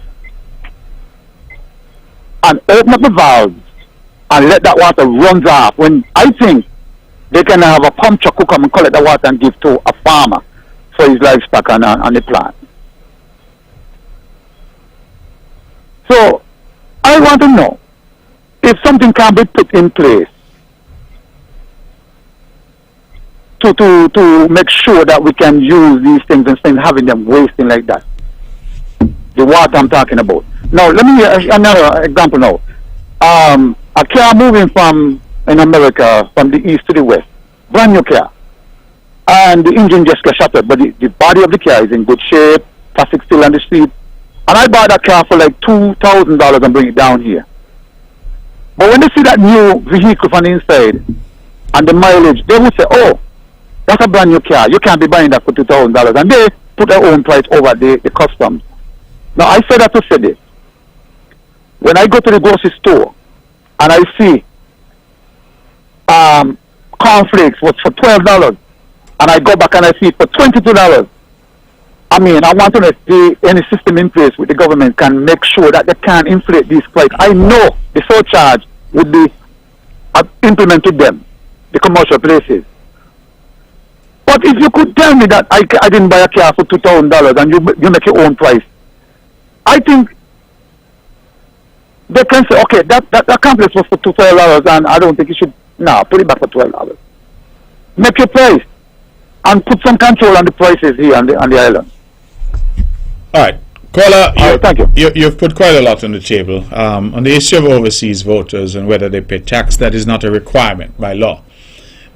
and open up the valves and let that water run off. When I think they can have a pump truck who come and collect the water and give to a farmer for his livestock and the plant. So I want to know if something can be put in place to make sure that we can use these things instead of having them wasting like that. The water I'm talking about. Now, let me another example now. A car moving from in America from the east to the west, brand new car, and the engine just got shattered, but the body of the car is in good shape, plastic still on the seat, and I bought that car for like $2,000 and bring it down here. But when they see that new vehicle from the inside and the mileage, they will say, "Oh, that's a brand new car. You can't be buying that for $2,000." And they put their own price over the customs. Now, I said that to say this. When I go to the grocery store and I see cornflakes was for $12, and I go back and I see it for $22, I mean, I want to know if any system in place with the government can make sure that they can't inflate these prices. I know the surcharge would be implemented them, the commercial places. But if you could tell me that I didn't buy a car for $2,000 and you make your own price, I think they can say, okay, that complex was for $12 and I don't think you should, put it back for $12. Make your price and put some control on the prices here on the island. All right. Caller, thank you. You've put quite a lot on the table. On the issue of overseas voters and whether they pay tax, that is not a requirement by law.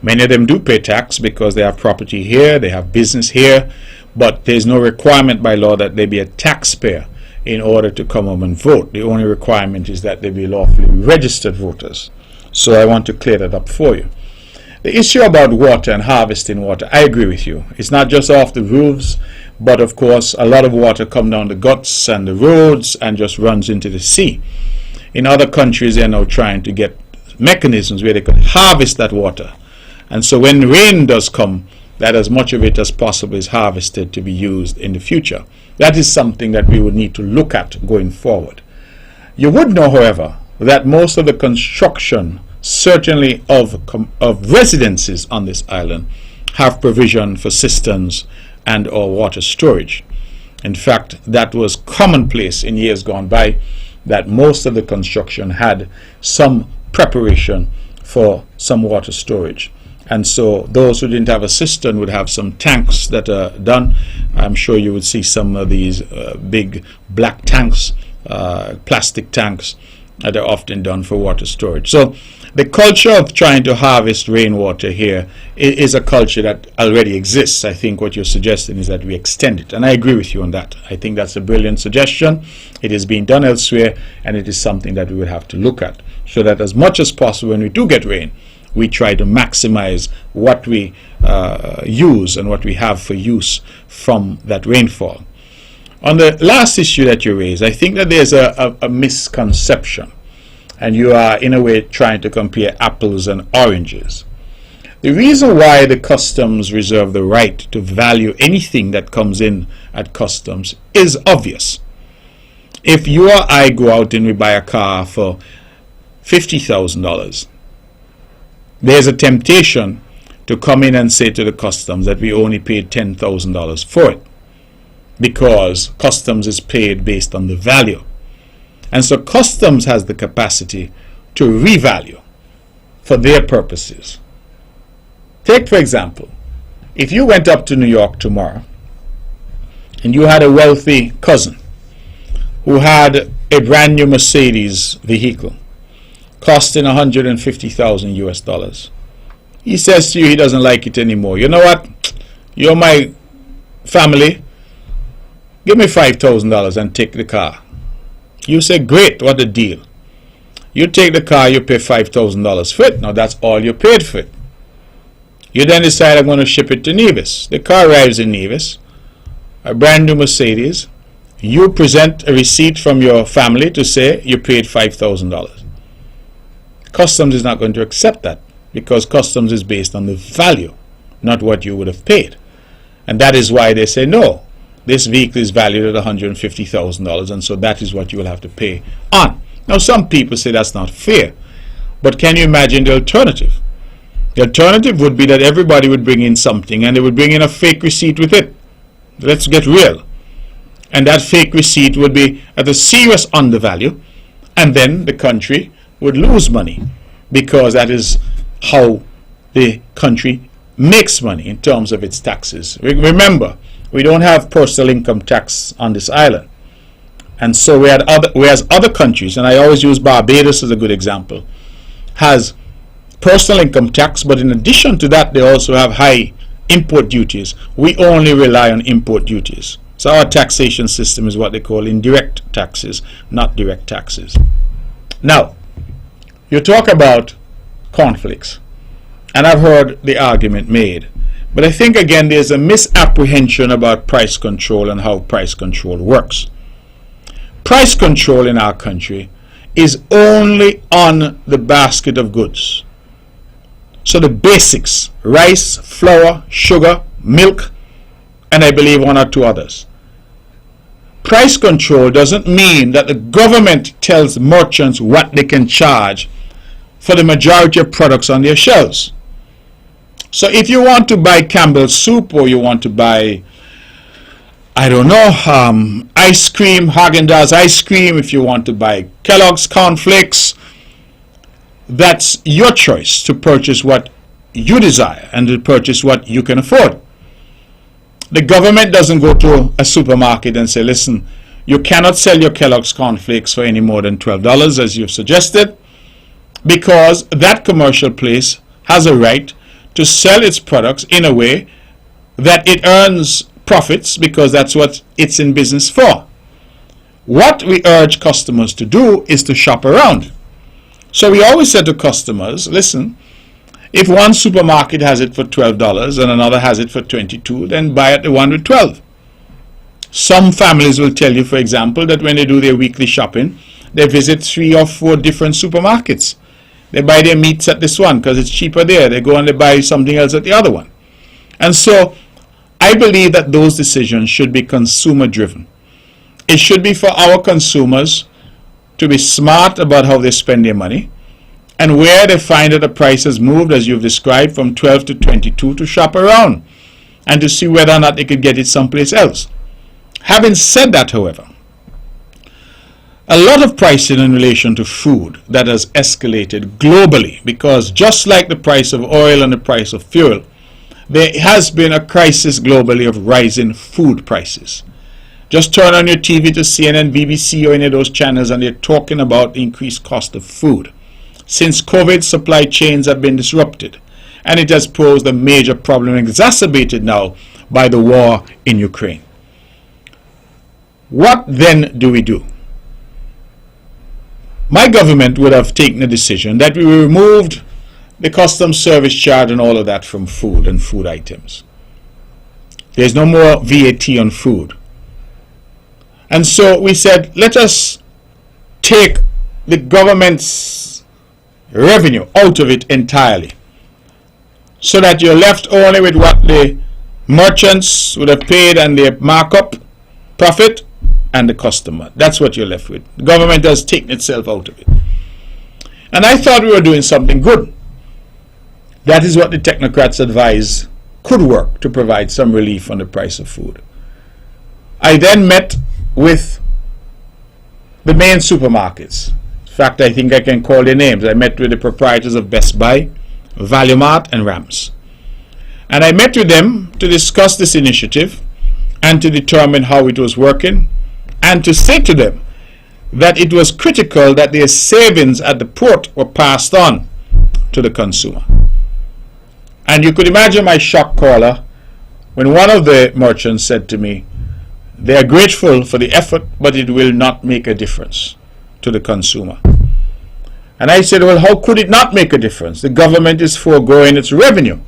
Many of them do pay tax because they have property here, they have business here, but there's no requirement by law that they be a taxpayer in order to come home and vote. The only requirement is that they be lawfully registered voters. So I want to clear that up for you. The issue about water and harvesting water, I agree with you. It's not just off the roofs, but of course a lot of water comes down the guts and the roads and just runs into the sea. In other countries, they're now trying to get mechanisms where they could harvest that water. And so when rain does come, that as much of it as possible is harvested to be used in the future. That is something that we would need to look at going forward. You would know, however, that most of the construction, certainly of residences on this island, have provision for cisterns and or water storage. In fact, that was commonplace in years gone by, that most of the construction had some preparation for some water storage. And so those who didn't have a cistern would have some tanks that are done. I'm sure you would see some of these big black tanks, plastic tanks, that are often done for water storage. So the culture of trying to harvest rainwater here is a culture that already exists. I think what you're suggesting is that we extend it. And I agree with you on that. I think that's a brilliant suggestion. It is being done elsewhere, and it is something that we would have to look at, so that as much as possible when we do get rain, we try to maximize what we use and what we have for use from that rainfall. On the last issue that you raised, I think that there's a misconception, and you are in a way trying to compare apples and oranges. The reason why the customs reserve the right to value anything that comes in at customs is obvious. If you or I go out and we buy a car for $50,000, there's a temptation to come in and say to the customs that we only paid $10,000 for it, because customs is paid based on the value. And so customs has the capacity to revalue for their purposes. Take, for example, if you went up to New York tomorrow and you had a wealthy cousin who had a brand new Mercedes vehicle costing $150,000 US. He says to you he doesn't like it anymore. You know what? You're my family. Give me $5,000 and take the car. You say, great, what a deal. You take the car, you pay $5,000 for it. Now that's all you paid for it. You then decide, I'm going to ship it to Nevis. The car arrives in Nevis, a brand new Mercedes. You present a receipt from your family to say you paid $5,000. Customs is not going to accept that, because customs is based on the value, not what you would have paid. And that is why they say, no, this vehicle is valued at $150,000, and so that is what you will have to pay on. Now, some people say that's not fair, but can you imagine the alternative? The alternative would be that everybody would bring in something, and they would bring in a fake receipt with it. Let's get real. And that fake receipt would be at a serious undervalue, and then the country would lose money, because that is how the country makes money in terms of its taxes. Remember, we don't have personal income tax on this island. And so whereas other countries, and I always use Barbados as a good example, has personal income tax, but in addition to that, they also have high import duties. We only rely on import duties. So our taxation system is what they call indirect taxes, not direct taxes. Now, you talk about conflicts, and I've heard the argument made, but I think again there's a misapprehension about price control and how price control works. Price control in our country is only on the basket of goods. So the basics: rice, flour, sugar, milk, and I believe one or two others. Price control doesn't mean that the government tells merchants what they can charge for the majority of products on their shelves. So if you want to buy Campbell's soup, or you want to buy, I don't know, ice cream, Haagen-Dazs ice cream, if you want to buy Kellogg's cornflakes, that's your choice to purchase what you desire and to purchase what you can afford. The government doesn't go to a supermarket and say, listen, you cannot sell your Kellogg's cornflakes for any more than $12, as you've suggested, because that commercial place has a right to sell its products in a way that it earns profits, because that's what it's in business for. What we urge customers to do is to shop around. So we always say to customers, listen, if one supermarket has it for $12 and another has it for $22, then buy at the one with $12. Some families will tell you, for example, that when they do their weekly shopping, they visit 3 or 4 different supermarkets. They buy their meats at this one because it's cheaper there. They go and they buy something else at the other one. And so I believe that those decisions should be consumer driven. It should be for our consumers to be smart about how they spend their money, and where they find that the price has moved, as you've described, from 12 to 22, to shop around and to see whether or not they could get it someplace else. Having said that, however, a lot of pricing in relation to food that has escalated globally, because just like the price of oil and the price of fuel, there has been a crisis globally of rising food prices. Just turn on your TV to CNN, BBC, or any of those channels, and they're talking about the increased cost of food. Since COVID, supply chains have been disrupted, and it has posed a major problem, exacerbated now by the war in Ukraine. What then do we do? My government would have taken a decision that we removed the customs service charge and all of that from food and food items. There's no more VAT on food. And so we said, let us take the government's revenue out of it entirely. so that you're left only with what the merchants would have paid and their markup profit and the customer. That's what you're left with. The government has taken itself out of it. And I thought we were doing something good. That is what the technocrats advise could work to provide some relief on the price of food. I then met with the main supermarkets. In fact, I think I can call their names. I met with the proprietors of Best Buy, Value Mart, and Rams. And I met with them to discuss this initiative and to determine how it was working, and to say to them that it was critical that their savings at the port were passed on to the consumer. And you could imagine my shock collar when one of the merchants said to me, they are grateful for the effort, but it will not make a difference to the consumer. And I said, well, how could it not make a difference? The government is foregoing its revenue,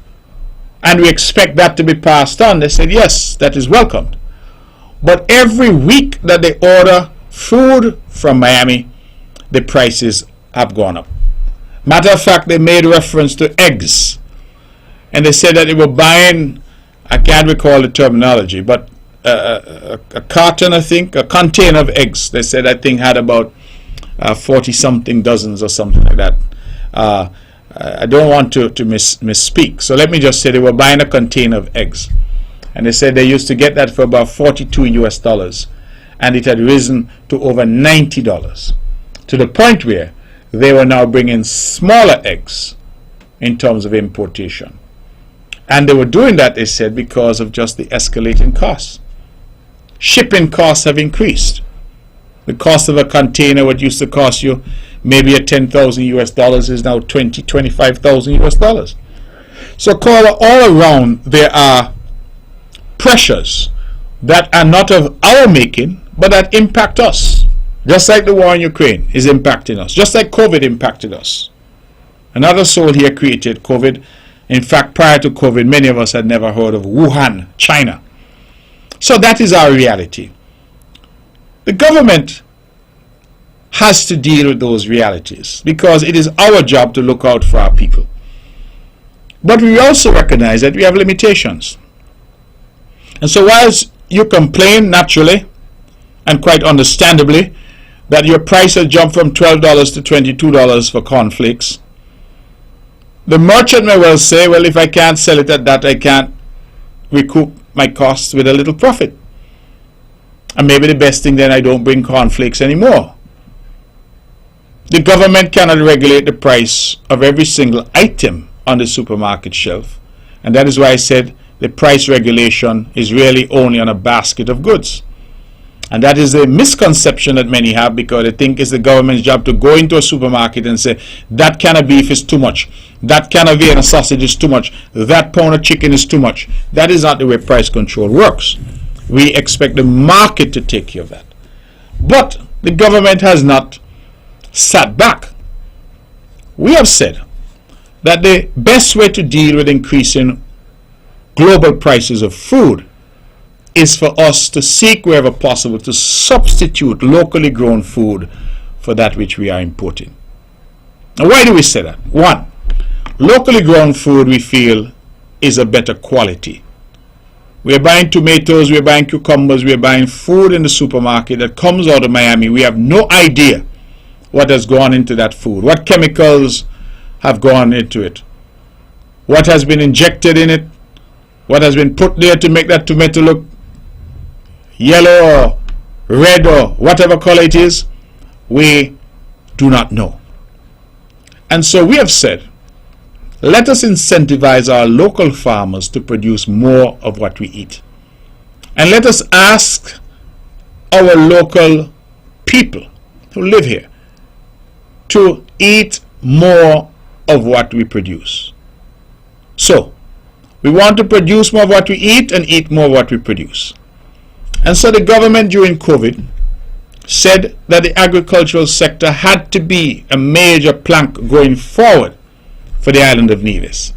and we expect that to be passed on. They said, yes, that is welcomed. But every week that they order food from Miami, the prices have gone up. Matter of fact, they made reference to eggs. And they said that they were buying, I can't recall the terminology, but a carton, I think, a container of eggs. They said that thing had about 40-something dozens or something like that. I don't want to misspeak. So let me just say they were buying a container of eggs. And they said they used to get that for about $42 US, and it had risen to over $90, to the point where they were now bringing smaller eggs in terms of importation. And they were doing that, they said, because of just the escalating costs. Shipping costs have increased. The cost of a container, what used to cost you maybe at $10,000 US, is now $25,000 US. So, caller, all around there are pressures that are not of our making, but that impact us. Just like the war in Ukraine is impacting us. Just like COVID impacted us. Another soul here created COVID. In fact, prior to COVID, many of us had never heard of Wuhan, China. So that is our reality. The government has to deal with those realities because it is our job to look out for our people. But we also recognize that we have limitations. And so whilst you complain naturally and quite understandably that your price has jumped from $12 to $22 for cornflakes, the merchant may well say, well, if I can't sell it at that, I can't recoup my costs with a little profit. And maybe the best thing then, I don't bring cornflakes anymore. The government cannot regulate the price of every single item on the supermarket shelf. And that is why I said the price regulation is really only on a basket of goods. And that is a misconception that many have, because they think it's the government's job to go into a supermarket and say, that can of beef is too much, that can of Vienna sausage is too much, that pound of chicken is too much. That is not the way price control works. We expect the market to take care of that. But the government has not sat back. We have said that the best way to deal with increasing global prices of food is for us to seek wherever possible to substitute locally grown food for that which we are importing. Now, why do we say that? One, locally grown food we feel is a better quality. We are buying tomatoes, we are buying cucumbers, we are buying food in the supermarket that comes out of Miami. We have no idea what has gone into that food, what chemicals have gone into it, what has been injected in it, what has been put there to make that tomato look yellow or red or whatever color it is. We do not know. And so we have said, let us incentivize our local farmers to produce more of what we eat. And let us ask our local people who live here to eat more of what we produce. So, we want to produce more of what we eat and eat more of what we produce. And so the government during COVID said that the agricultural sector had to be a major plank going forward for the island of Nevis.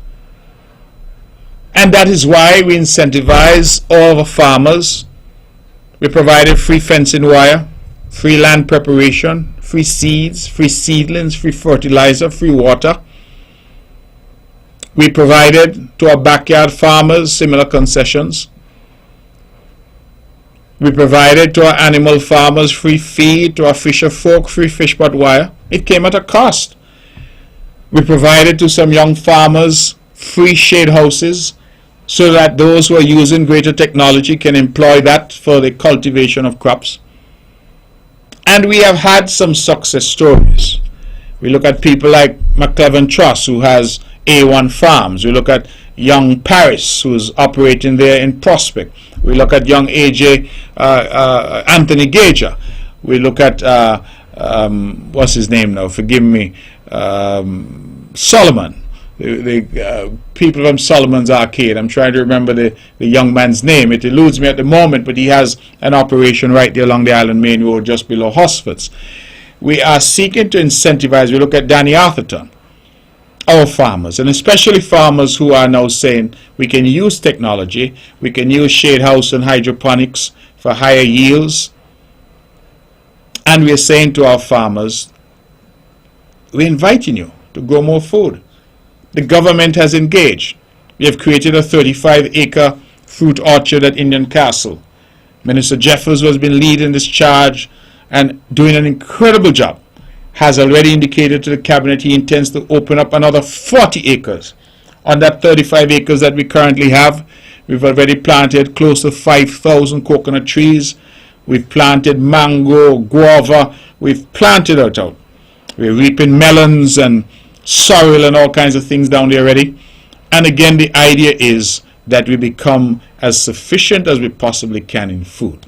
And that is why we incentivize all the farmers. We provided free fencing wire, free land preparation, free seeds, free seedlings, free fertilizer, free water. We provided to our backyard farmers similar concessions. We provided to our animal farmers free feed, to our fisher folk free fish pot wire. It came at a cost. We provided to some young farmers free shade houses so that those who are using greater technology can employ that for the cultivation of crops. And we have had some success stories. We look at people like McClevin Truss, who has A1 Farms. We look at young Paris, who's operating there in Prospect. We look at young AJ Anthony Gager. We look at what's his name now? Forgive me, Solomon. The people from Solomon's Arcade. I'm trying to remember the young man's name. It eludes me at the moment, but he has an operation right there along the Island Main Road, just below Hosfords. We are seeking to incentivize. We look at Danny Arthurton, our farmers, and especially farmers who are now saying we can use technology, we can use shade house and hydroponics for higher yields. And we are saying to our farmers, we're inviting you to grow more food. The government has engaged. We have created a 35-acre fruit orchard at Indian Castle. Minister Jeffers, who has been leading this charge and doing an incredible job, has already indicated to the cabinet he intends to open up another 40 acres. On that 35 acres that we currently have, we've already planted close to 5,000 coconut trees. We've planted mango, guava. We've planted it out. We're reaping melons and sorrel and all kinds of things down there already. And again, the idea is that we become as sufficient as we possibly can in food.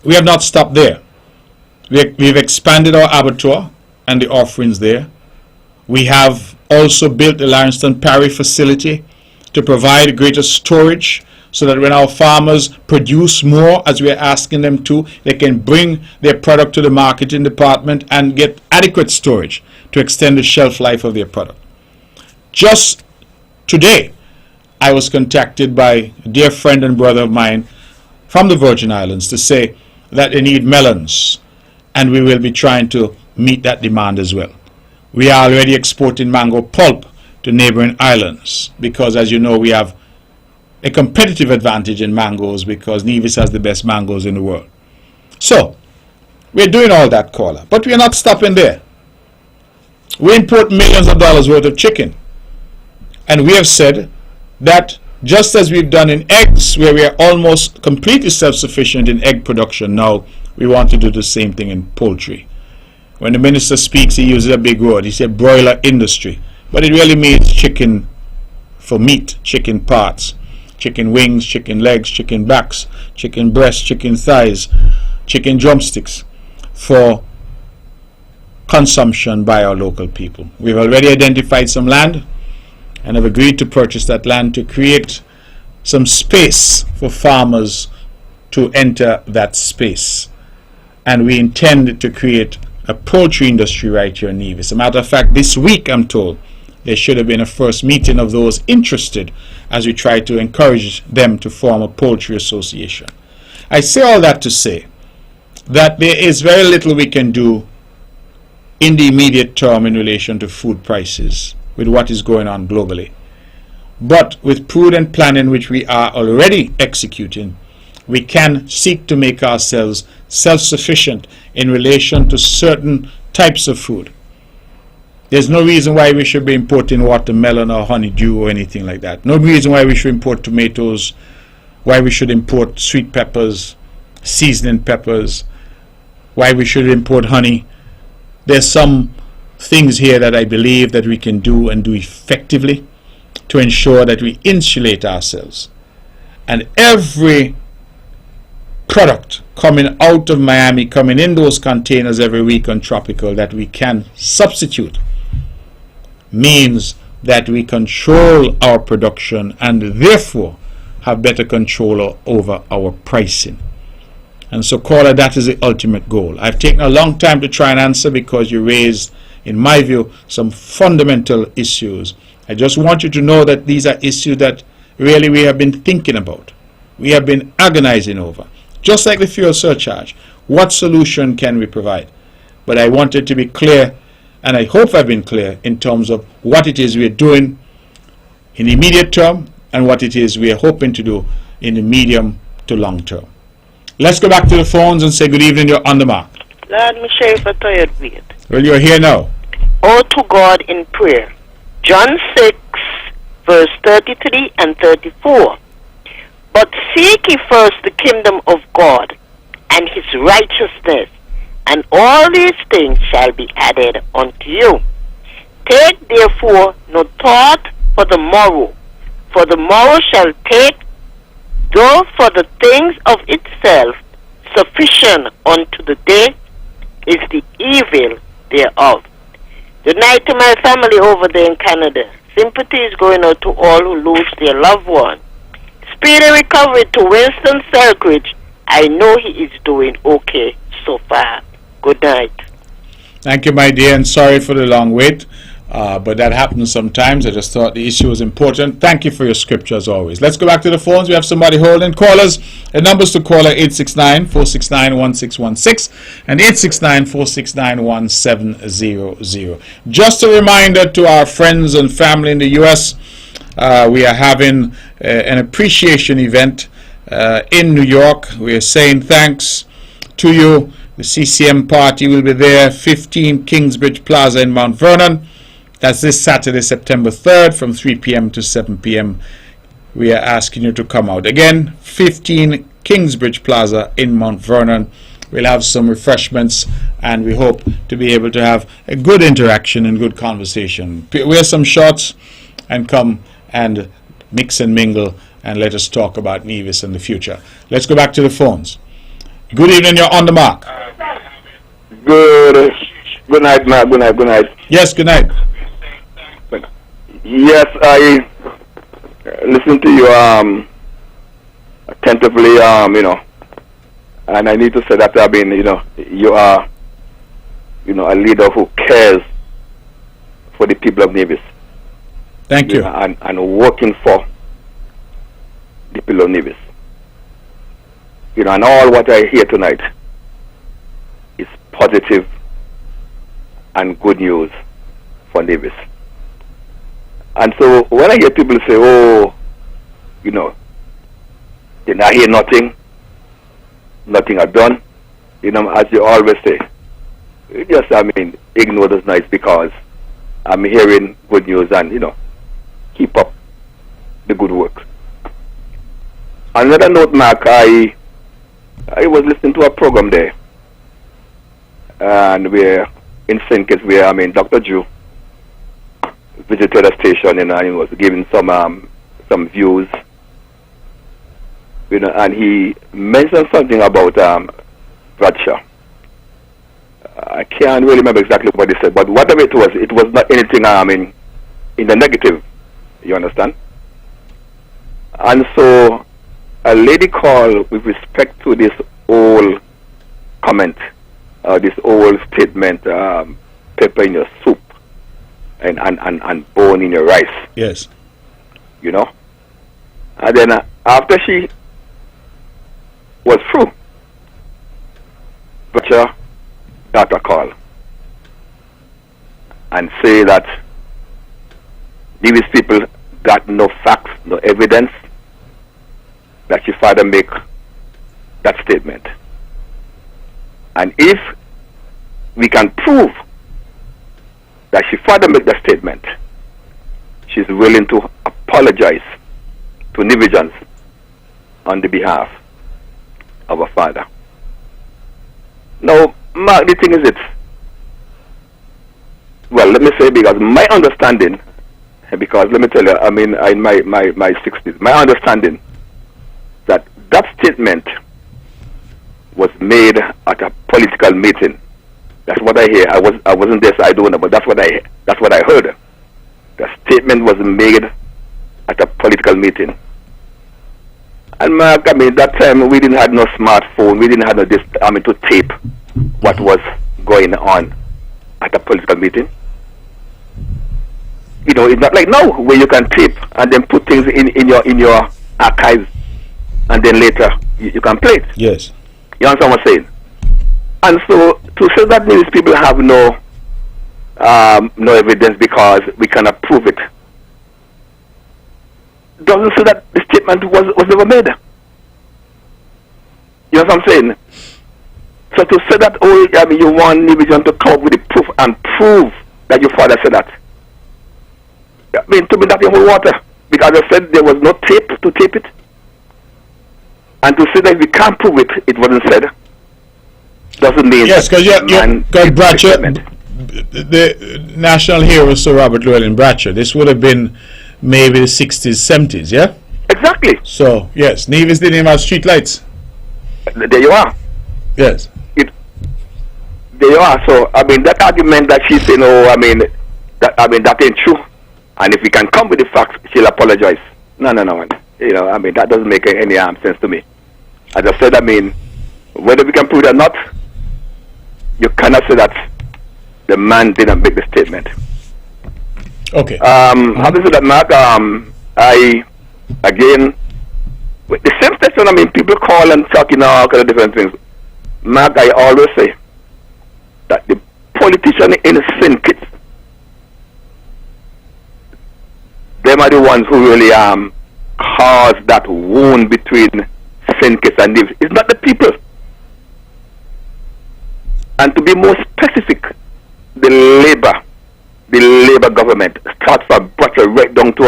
We have not stopped there. We've expanded our abattoir and the offerings there. We have also built the Lawrencetown Parry facility to provide greater storage so that when our farmers produce more, as we are asking them to, they can bring their product to the marketing department and get adequate storage to extend the shelf life of their product. Just today, I was contacted by a dear friend and brother of mine from the Virgin Islands to say that they need melons, and we will be trying to meet that demand as well. We are already exporting mango pulp to neighboring islands because, as you know, we have a competitive advantage in mangoes because Nevis has the best mangoes in the world. So, we're doing all that, caller, but we're not stopping there. We import millions of dollars worth of chicken, and we have said that just as we've done in eggs, where we are almost completely self-sufficient in egg production now, we want to do the same thing in poultry. When the minister speaks, he uses a big word. He said broiler industry, but it really means chicken for meat, chicken parts, chicken wings, chicken legs, chicken backs, chicken breasts, chicken thighs, chicken drumsticks for consumption by our local people. We've already identified some land and have agreed to purchase that land to create some space for farmers to enter that space. And we intend to create a poultry industry right here in Nevis. As a matter of fact, this week, I'm told, there should have been a first meeting of those interested as we try to encourage them to form a poultry association. I say all that to say that there is very little we can do in the immediate term in relation to food prices with what is going on globally. But with prudent planning, which we are already executing, we can seek to make ourselves self-sufficient in relation to certain types of food. There's no reason why we should be importing watermelon or honeydew or anything like that. No reason why we should import tomatoes, why we should import sweet peppers, seasoning peppers, why we should import honey. There's some things here that I believe that we can do and do effectively to ensure that we insulate ourselves. And every product coming out of Miami, coming in those containers every week on tropical that we can substitute, means that we control our production and therefore have better control over our pricing. And so, caller, that is the ultimate goal. I've taken a long time to try and answer because you raised, in my view, some fundamental issues. I just want you to know that these are issues that really we have been thinking about. We have been agonizing over. Just like the fuel surcharge, what solution can we provide? But I wanted to be clear and I hope I've been clear in terms of what it is we're doing in the immediate term and what it is we are hoping to do in the medium to long term. Let's go back to the phones and say good evening. You're on the mark. Lord, me sheriff a tired wait. Well, you're here now. Oh, to God in prayer. John 6, verse 33 and 34. But seek ye first the kingdom of God and his righteousness, and all these things shall be added unto you. Take therefore no thought for the morrow, for the morrow shall take though for the things of itself. Sufficient unto the day is the evil thereof. Good night to my family over there in Canada. Sympathy is going out to all who lose their loved one. Speedy recovery to Winston Selkridge. I know he is doing okay so far. Good night. Thank you, my dear, and sorry for the long wait. But that happens sometimes. I just thought the issue was important. Thank you for your scripture as always. Let's go back to the phones. We have somebody holding. Callers, the numbers to call are 869-469-1616 and 869-469-1700. Just a reminder to our friends and family in the U.S., we are having an appreciation event in New York. We are saying thanks to you. The CCM party will be there, 15 Kingsbridge Plaza in Mount Vernon. That's this Saturday, September 3rd, from 3 p.m. to 7 p.m. We are asking you to come out. Again, 15 Kingsbridge Plaza in Mount Vernon. We'll have some refreshments, and we hope to be able to have a good interaction and good conversation. Wear some shorts and come and mix and mingle, and let us talk about Nevis in the future. Let's go back to the phones. Good evening, you're on the mark. Good night, Matt. Good night. Yes, good night. Yes, I listened to you attentively, and I need to say that you are, a leader who cares for the people of Nevis. Thank you. And working for the people of Nevis. And all what I hear tonight is positive and good news for Nevis. And so when I hear people say, they not hear nothing are done, as you always say, ignore those nights, because I'm hearing good news, and, keep up the good work. Another note, Mark, I was listening to a program there, and we're in St. Kitts where, Dr. Drew visited a station, and he was giving some views, and he mentioned something about Bradshaw. I can't really remember exactly what he said, but whatever it was not anything in the negative, you understand? And so a lady called with respect to this old comment, this old statement, pepper in your soup and bone in your rice. Yes. And then after she was through, Butcher got a call and say that these people got no facts, no evidence that your father make that statement. And if we can prove that she father made that statement, she's willing to apologize to Nevisians on the behalf of her father. Now, Mark, the thing is let me say, because my understanding, because let me tell you, in my 60s, my understanding that statement was made at a political meeting. That's what I hear. I wasn't there, so I don't know, but that's what I heard. The statement was made at a political meeting. And Mark, that time we didn't have no smartphone, we didn't have no to tape what was going on at a political meeting. It's not like now where you can tape and then put things in your archives, and then later you can play it. Yes. You understand what I'm saying? And so to say that these people have no no evidence because we cannot prove it. Doesn't say that the statement was never made. You know what I'm saying? So to say that, you want Nivision to come up with the proof and prove that your father said that. I mean, to me, that's in water. Because I said there was no tape to tape it. And to say that we can't prove it, it wasn't said, doesn't mean... Yes, because Bratcher, the national hero, Sir Robert Llewellyn Bratcher, this would have been maybe the 60s, 70s, yeah? Exactly. So, yes, Nevis didn't even have street lights. There you are. Yes. There you are. So, I mean, that argument that she's saying, that ain't true. And if we can come with the facts, she'll apologize. No. You know, I mean, that doesn't make any sense to me. As I said, I mean, whether we can prove it or not, you cannot say that the man didn't make the statement. Okay. Having said that, Mark, again, with the same station, I mean, people call and talk, all kind of different things. Mark, I always say that the politician in St. Kitts, them are the ones who really caused that wound between St. Kitts and Nevis. It's not the people. And to be more specific, the Labour government starts from Bratcher right down to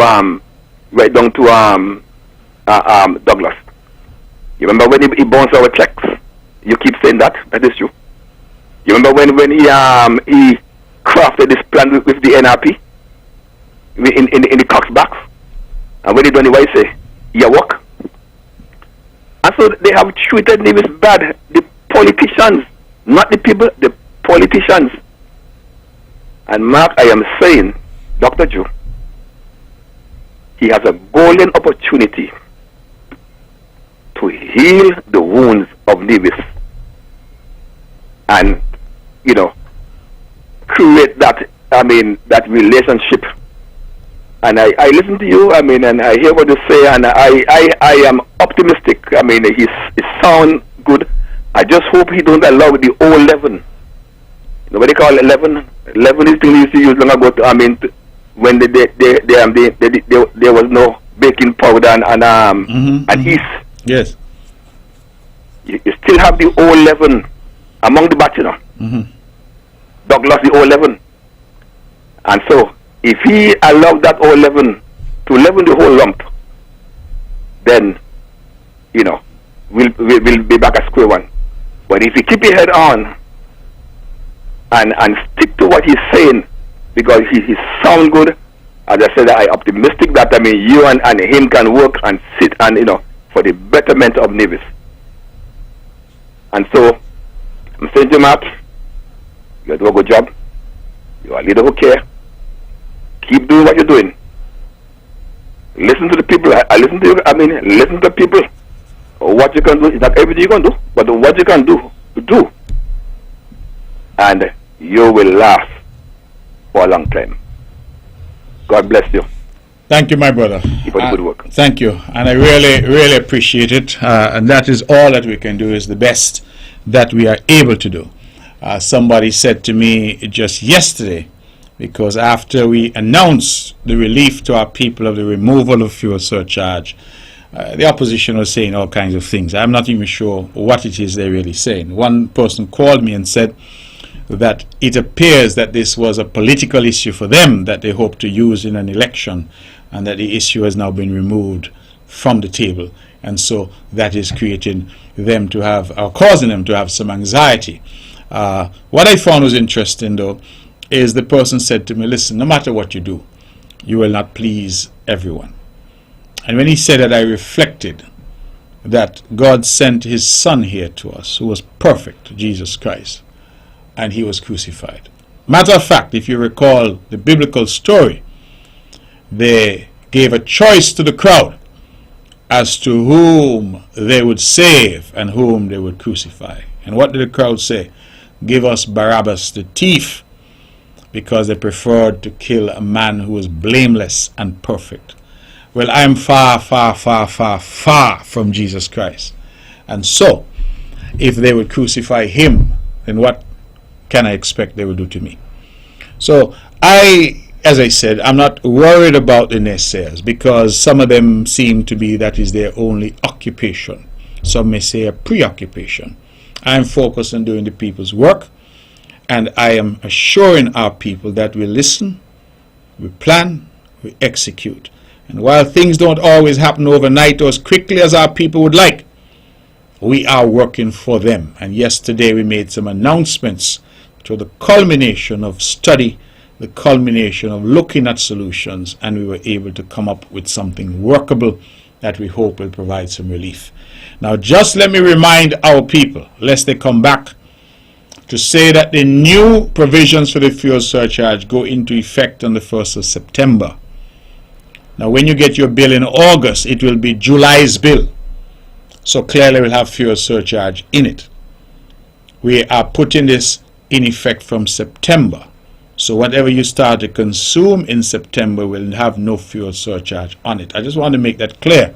Douglas. You remember when he bounced our checks? You keep saying that. That is true. You remember when he crafted this plan with the NRP in the Cox box? And when he done it, what he say? You work. And so they have treated Nevis bad. The politicians, not the people, the politicians. And Mark, I am saying, Dr. Joe, he has a golden opportunity to heal the wounds of Nevis and, create that, that relationship. And I listen to you, and I hear what you say, and I am optimistic. He sound good. I just hope he don't allow the old leaven. Nobody call it leaven. Leaven is thing used to use long ago. When there was no baking powder and yeast. Yes. You still have the old leaven among the batch, Douglas, the old leaven. And so, if he allowed that old leaven to leaven the whole lump, then, we'll be back at square one. But if you keep your head on and stick to what he's saying, because he sound good, as I said, I'm optimistic that, you and him can work and sit and, for the betterment of Nevis. And so, I'm saying to Mark, you do a good job. You are a leader who care. Keep doing what you're doing. Listen to the people. I listen to you. Listen to people. What you can do is not everything you can do, but what you can do. And you will last for a long time. God bless you. Thank you, my brother. Keep up the good work. Thank you. And I really, really appreciate it. And that is all that we can do, is the best that we are able to do. Somebody said to me just yesterday, because after we announced the relief to our people of the removal of fuel surcharge, the opposition was saying all kinds of things. I'm not even sure what it is they're really saying. One person called me and said that it appears that this was a political issue for them that they hope to use in an election, and that the issue has now been removed from the table, and so that is creating them to have, or causing them to have some anxiety. What I found was interesting, though, is the person said to me, listen, no matter what you do, you will not please everyone. And when he said that, I reflected that God sent his son here to us, who was perfect, Jesus Christ, and he was crucified. Matter of fact, if you recall the biblical story, they gave a choice to the crowd as to whom they would save and whom they would crucify. And what did the crowd say? Give us Barabbas the thief, because they preferred to kill a man who was blameless and perfect. Well, I am far, far, far, far, far from Jesus Christ. And so, if they would crucify him, then what can I expect they would do to me? So as I said, I'm not worried about the naysayers because some of them seem to be that is their only occupation. Some may say a preoccupation. I'm focused on doing the people's work, and I am assuring our people that we listen, we plan, we execute. And while things don't always happen overnight or as quickly as our people would like, we are working for them. And yesterday we made some announcements to the culmination of study, the culmination of looking at solutions, and we were able to come up with something workable that we hope will provide some relief. Now just let me remind our people, lest they come back, to say that the new provisions for the fuel surcharge go into effect on the 1st of September. Now when you get your bill in August, it will be July's bill. So clearly we'll have fuel surcharge in it. We are putting this in effect from September. So whatever you start to consume in September will have no fuel surcharge on it. I just want to make that clear,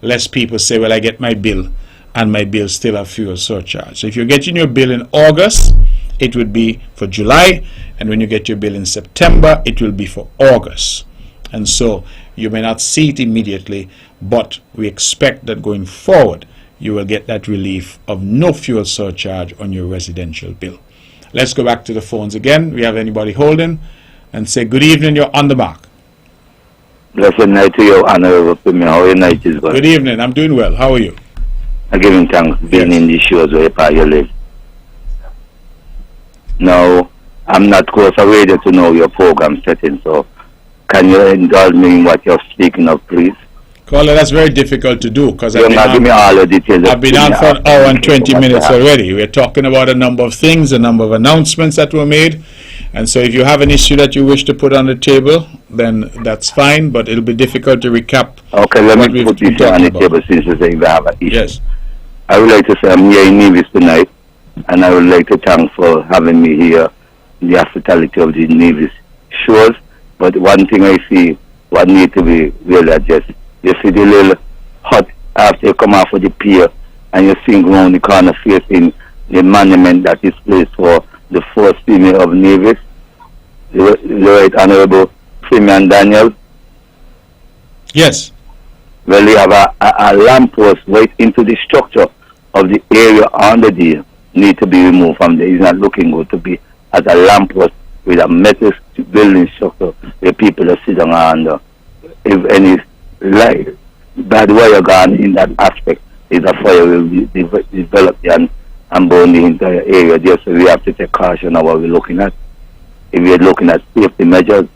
lest people say, well, I get my bill and my bill still have fuel surcharge. So if you're getting your bill in August, it would be for July, and when you get your bill in September, it will be for August. And so you may not see it immediately, but we expect that going forward you will get that relief of no fuel surcharge on your residential bill. Let's go back to the phones again. We have anybody holding, and say good evening, you're on the mark. Blessed night to you, Honorable Premier. How your night is going? Good evening, I'm doing well. How are you? I'm giving thanks being in the shows where you live. Now, I'm not close to radio to know your program setting, so can you indulge me in what you're speaking of, please? Caller, that's very difficult to do because I've been on for an hour and 20 minutes already. We're talking about a number of things, a number of announcements that were made. And so if you have an issue that you wish to put on the table, then that's fine, but it'll be difficult to recap. Okay, let me put this on the table since you say we have an issue. Yes. I would like to say I'm here in Nevis tonight, and I would like to thank for having me here in the hospitality of the Nevis shores. But one thing I see what needs to be really addressed. You see the little hut after you come off of the pier and you see around the corner facing the monument that is placed for the first female of Nevis, the Right Honorable Freeman Daniel. Yes. Well, you have a lamppost right into the structure of the area under there need to be removed from there. It's not looking good to be as a lamppost with a metal building structure where people are sitting under. If any light, bad wire gone in that aspect, is a fire will be developed and burn the entire area there. So we have to take caution of what we're looking at. If we're looking at safety measures,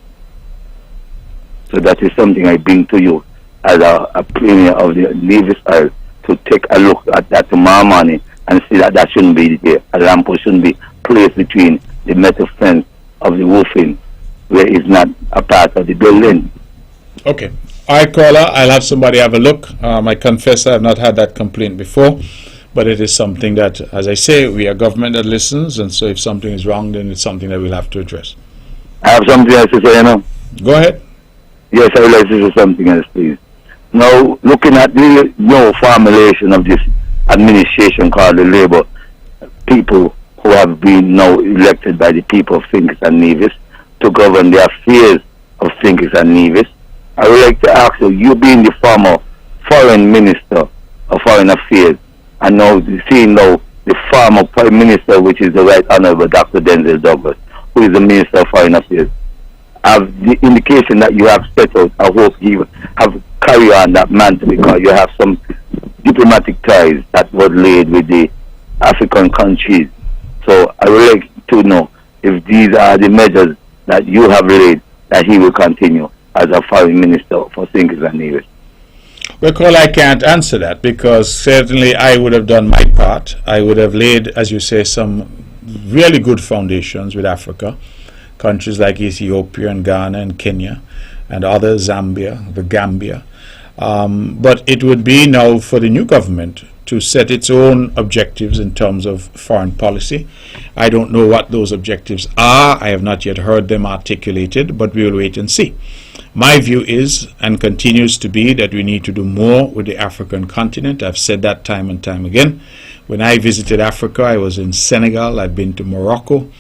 so that is something I bring to you as a premier of the Nevis Isle to take a look at that tomorrow morning and see that that shouldn't be there. A lamppost shouldn't be placed between the metal fence of the roofing where it's not a part of the building. Okay. All right, caller, I'll have somebody have a look. I confess I have not had that complaint before, but it is something that, as I say, we are government that listens, and so if something is wrong, then it's something that we'll have to address. I have something else to say, you know. Go ahead. Yes, I would like to say something else, please. Now, looking at the new formulation of this administration called the Labour, people who have been now elected by the people of Finkers and Nevis to govern the affairs of Finkers and Nevis, I would like to ask you, you being the former foreign minister of foreign affairs, and now seeing now the former prime minister, which is the Right Honorable Dr. Denzel Douglas, who is the minister of foreign affairs, have the indication that you have set out. I hope you have carry on that mantle because you have some diplomatic ties that was laid with the African countries. So I would like to know if these are the measures that you have laid that he will continue as a foreign minister for Finkers and Nevis. Well, I can't answer that because certainly I would have done my part. I would have laid, as you say, some really good foundations with Africa, countries like Ethiopia and Ghana and Kenya and others, Zambia, the Gambia. But it would be now for the new government to set its own objectives in terms of foreign policy. I don't know what those objectives are. I have not yet heard them articulated, but we will wait and see. My view is and continues to be that we need to do more with the African continent. I've said that time and time again. When I visited Africa, I was in Senegal, I've been to Morocco,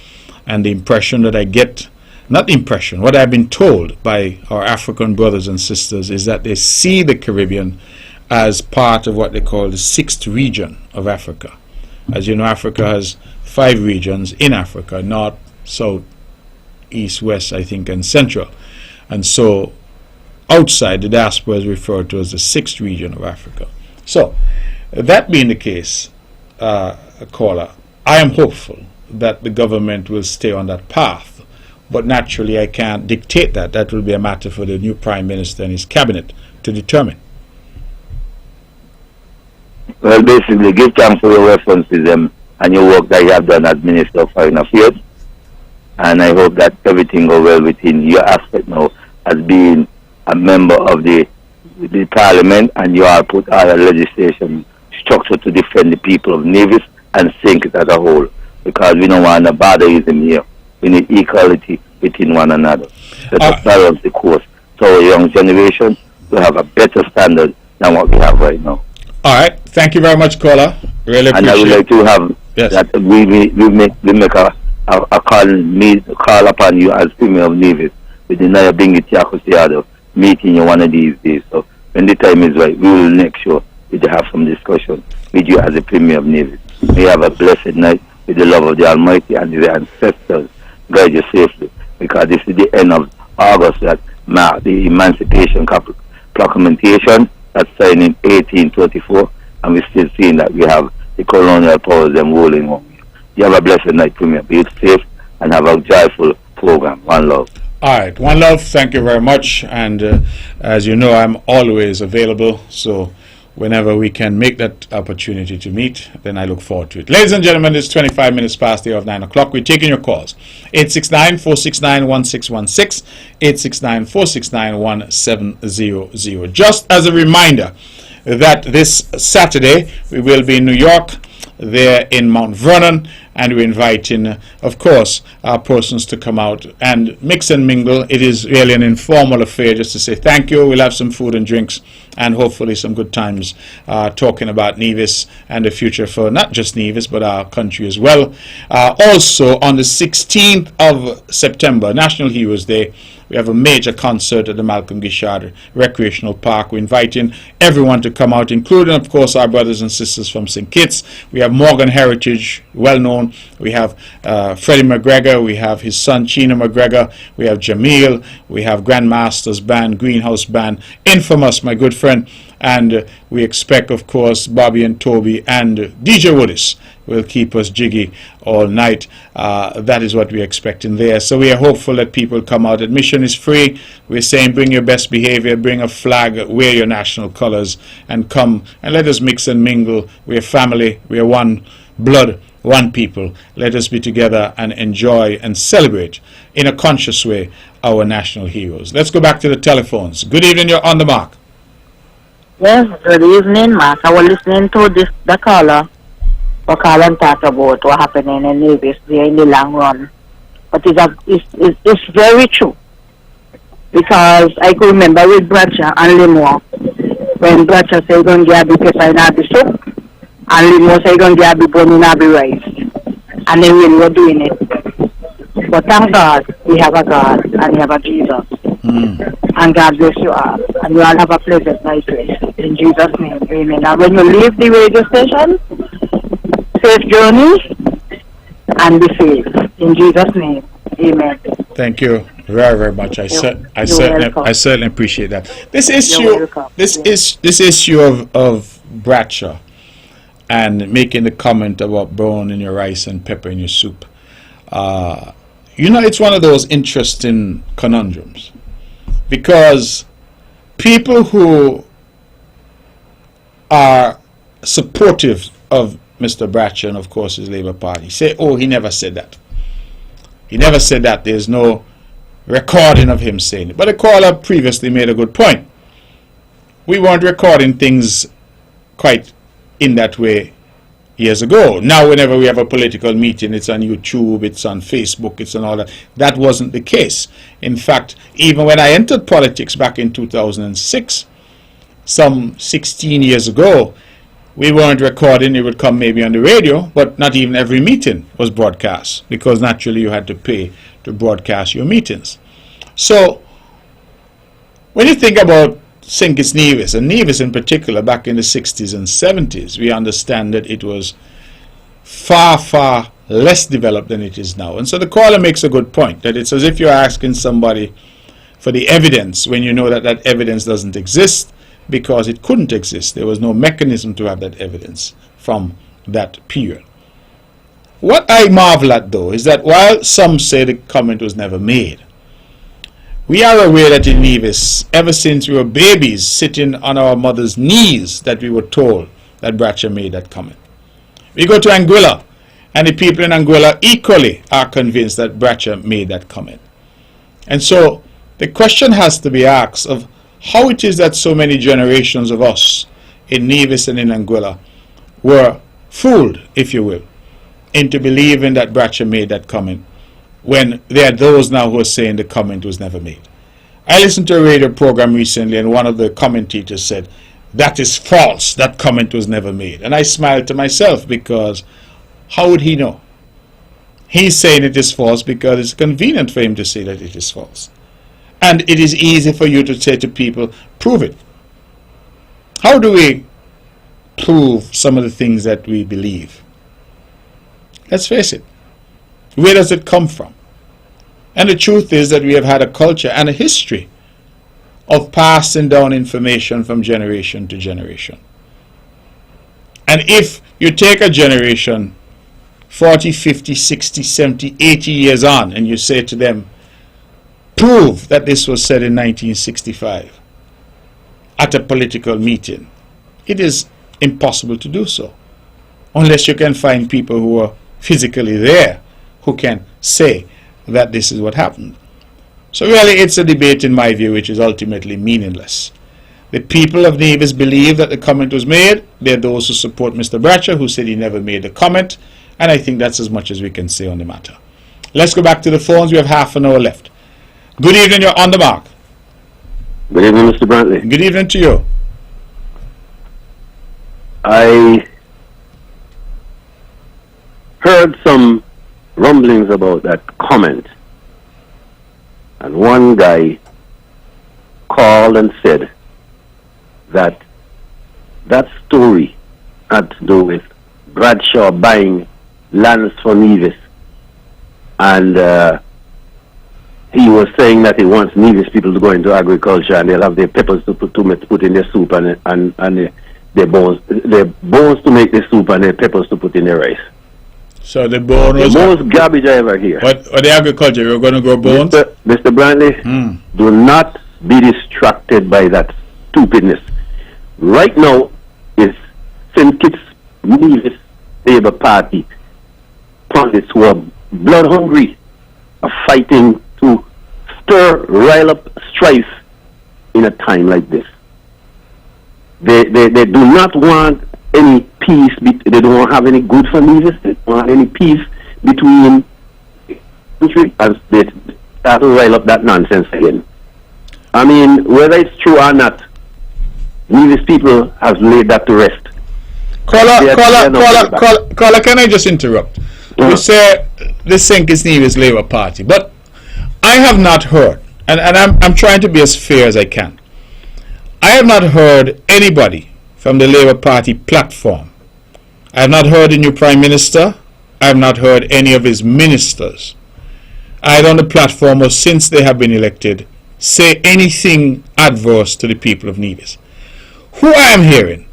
and the impression that I get not impression, what I've been told by our African brothers and sisters is that they see the Caribbean as part of what they call the 6th region of Africa. As you know, Africa has 5 regions in Africa: north, south, east, west, I think, and central. And so outside, the diaspora is referred to as the 6th region of Africa. So, that being the case, caller, I am hopeful that the government will stay on that path. But naturally, I can't dictate that. That will be a matter for the new Prime Minister and his cabinet to determine. Well, basically, give thanks for your references and your work that you have done as Minister of Foreign Affairs. And I hope that everything goes well within your aspect now as being a member of the Parliament, and you are put all the legislation structure to defend the people of Nevis and St. Kitts as a whole, because we don't want no barbarism here. We need equality between one another. Let us balance the course so our young generation will have a better standard than what we have right now. All right. Thank you very much, caller. Really appreciate it. And I would like to have that we make a call upon you as Premier of Nevis with the Naya Bingit Yakosiado meeting you one of these days. So when the time is right, we will make sure we have some discussion with you as the Premier of Nevis. May you have a blessed night with the love of the Almighty and the ancestors. Guide you safely, because this is the end of August that marked the Emancipation Proclamation that's signed in 1824, and we're still seeing that we have the colonial powers them ruling on you. You have a blessed night, Premier. Be safe and have a joyful program. One love. All right. One love. Thank you very much. And as you know, I'm always available. So whenever we can make that opportunity to meet, then I look forward to it. Ladies and gentlemen, it's 25 minutes past the hour of 9 o'clock. We're taking your calls. 869-469-1616, 869-469-1700. Just as a reminder that this Saturday we will be in New York, there in Mount Vernon, and we're inviting, of course, our persons to come out and mix and mingle. It is really an informal affair, just to say thank you. We'll have some food and drinks and hopefully some good times talking about Nevis and the future for not just Nevis but our country as well. Also on the 16th of September, National Heroes Day, we have a major concert at the Malcolm Gishard Recreational Park. We're inviting everyone to come out, including, of course, our brothers and sisters from St. Kitts. We have Morgan Heritage, well known. We have Freddie McGregor. We have his son, Chino McGregor. We have Jamil. We have Grandmasters Band, Greenhouse Band, infamous, my good friend. And we expect, of course, Bobby and Toby and DJ Woodis will keep us jiggy all night. That is what we're expecting there. So we are hopeful that people come out. Admission is free. We're saying bring your best behavior, bring a flag, wear your national colors, and come and let us mix and mingle. We're family. We are one blood, one people. Let us be together and enjoy and celebrate in a conscious way our national heroes. Let's go back to the telephones. Good evening. You're on the mark. Yes, good evening, Mark. I was listening to the caller for call and talk about what happening in Nevis there in the long run. But it's very true. Because I could remember with Bradshaw and Limor, when Bradshaw said he's going to get the pepper in the soup, and Limor said he's going to get the bun in the rice. And they really were doing it. But thank God, we have a God, and we have a Jesus. And God bless you all. And you all have a pleasant night rest. In Jesus' name, amen. And when you leave the radio station, safe journey and be safe. In Jesus' name, amen. Thank you very, very much. I certainly appreciate that. This issue of Bradshaw and making the comment about bone in your rice and pepper in your soup. It's one of those interesting conundrums. Because people who are supportive of Mr. Bradshaw and, of course, his Labour Party say, oh, he never said that. He never said that. There's no recording of him saying it. But the caller previously made a good point. We weren't recording things quite in that way years ago. Now, whenever we have a political meeting, it's on YouTube, it's on Facebook, it's on all that. That wasn't the case. In fact, even when I entered politics back in 2006, some 16 years ago, we weren't recording. It would come maybe on the radio, but not even every meeting was broadcast, because naturally you had to pay to broadcast your meetings. So when you think about St. Kitts Nevis, and Nevis in particular, back in the 60s and 70s, we understand that it was far, far less developed than it is now. And so the caller makes a good point, that it's as if you're asking somebody for the evidence when you know that that evidence doesn't exist, because it couldn't exist. There was no mechanism to have that evidence from that period. What I marvel at, though, is that while some say the comment was never made, we are aware that in Nevis, ever since we were babies sitting on our mother's knees, that we were told that Bratcher made that comment. We go to Anguilla, and the people in Anguilla equally are convinced that Bratcher made that comment. And so the question has to be asked of how it is that so many generations of us in Nevis and in Anguilla were fooled, if you will, into believing that Bratcher made that comment, when there are those now who are saying the comment was never made. I listened to a radio program recently, and one of the commentators said, "That is false, that comment was never made." And I smiled to myself, because how would he know? He's saying it is false because it's convenient for him to say that it is false. And it is easy for you to say to people, prove it. How do we prove some of the things that we believe? Let's face it. Where does it come from? And the truth is that we have had a culture and a history of passing down information from generation to generation. And if you take a generation 40, 50, 60, 70, 80 years on, and you say to them, prove that this was said in 1965 at a political meeting, it is impossible to do so, unless you can find people who are physically there who can say that this is what happened. So really it's a debate, in my view, which is ultimately meaningless. The people of Nevis believe that the comment was made. There are those who support Mr. Bratcher, who said he never made the comment, and I think that's as much as we can say on the matter. Let's go back to the phones. We have half an hour left. Good evening, you're on the mark. Good evening, Mr. Brantley. Good evening to you. I heard some rumblings about that comment, and one guy called and said that that story had to do with Bradshaw buying lands for Nevis, and he was saying that he wants Nevis people to go into agriculture, and they'll have their peppers to put in their soup, and their bones to make the soup, and their peppers to put in their rice. So the bone was... The most garbage I ever hear. What the agriculture, you're going to grow bones? Mr. Brantley, do not be distracted by that stupidness. Right now, is St. Kitts Nevis Labour Party pundits who are blood hungry, are fighting to rile up strife in a time like this. They do not want any peace. They don't have any good for Nevis. They don't want any peace between country, as they start to rile up that nonsense again. I mean, whether it's true or not, Nevis people have laid that to rest. Caller, can I just interrupt? You say the St. Kitts Nevis Labour Party, but I have not heard, and I'm trying to be as fair as I can. I have not heard anybody from the Labour Party platform. I have not heard the new Prime Minister. I have not heard any of his ministers, either on the platform or since they have been elected, say anything adverse to the people of Nevis. Who I am hearing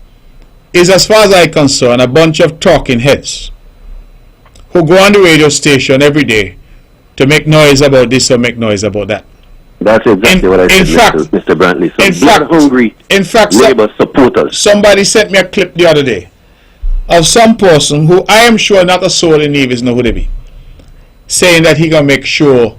is, as far as I'm concerned, a bunch of talking heads who go on the radio station every day to make noise about this or make noise about that. That's exactly what I said, Mr. Brantley. In fact, Labour supporters. Somebody sent me a clip the other day of some person who I am sure not a soul in Nevis know who they be, saying that he gonna make sure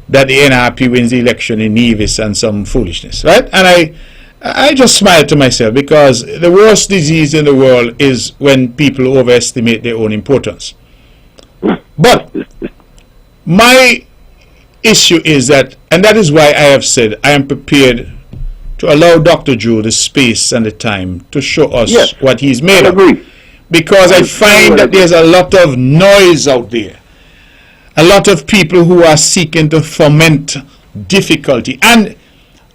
that the NRP wins the election in Nevis and some foolishness, right? And I just smiled to myself, because the worst disease in the world is when people overestimate their own importance. But my issue is that, and that is why I have said I am prepared to allow Dr. Drew the space and the time to show us what he's made of. Because I find that there's a lot of noise out there. a lot of people who are seeking to foment difficulty. And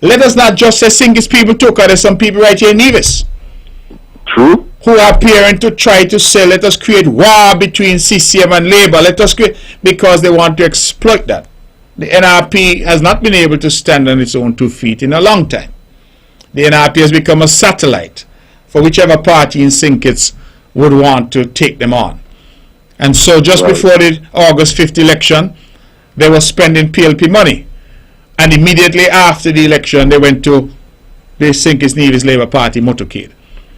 let us not just say Sinkis people too, because there's some people right here in Nevis True. who are appearing to try to say, let us create war between CCM and Labour. Let us create, because they want to exploit that. The NRP has not been able to stand on its own 2 feet in a long time. The NRP has become a satellite for whichever party in Sinkits would want to take them on. And so just before the August 5th election, they were spending PLP money. And immediately after the election, they went to the Sinkis Nevis Labour Party motorcade.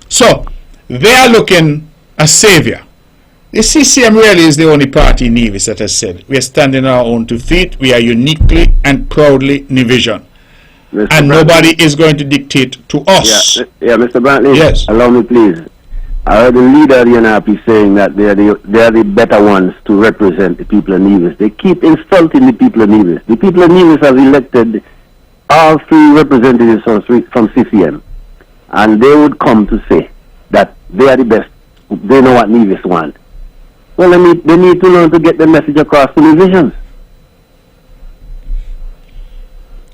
So they are looking a savior. The CCM really is the only party in Nevis that has said, we are standing on our own 2 feet, we are uniquely and proudly Nevision. Mr. And Brantley. nobody is going to dictate to us. Yeah, Mr. Brantley. Yes. Allow me, please. I heard the leader of the NRP saying that they are the better ones to represent the people of Nevis. They keep insulting the people of Nevis. The people of Nevis have elected all 3 representatives from CCM, and they would come to say that they are the best. They know what Nevis want. Well, they need to learn to get the message across to Nevisians.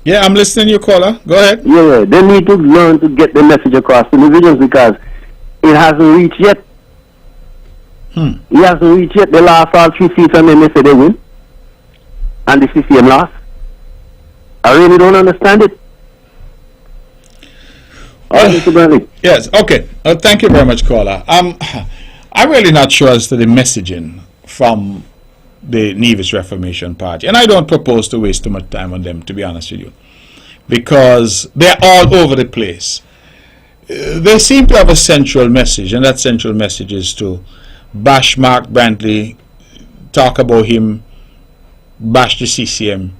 Yeah, I'm listening to you, caller. Go ahead. Yeah, they need to learn to get the message across to Nevisians, because it hasn't reached yet. It hasn't reached yet. They lost all 3 seats and then they say they win. And the CCM lost. I really don't understand it. All right, Mr. Brantley. Yes, okay. Thank you very much, caller. I'm really not sure as to the messaging from the Nevis Reformation Party. And I don't propose to waste too much time on them, to be honest with you, because they're all over the place. They seem to have a central message, and that central message is to bash Mark Brantley, talk about him, bash the CCM.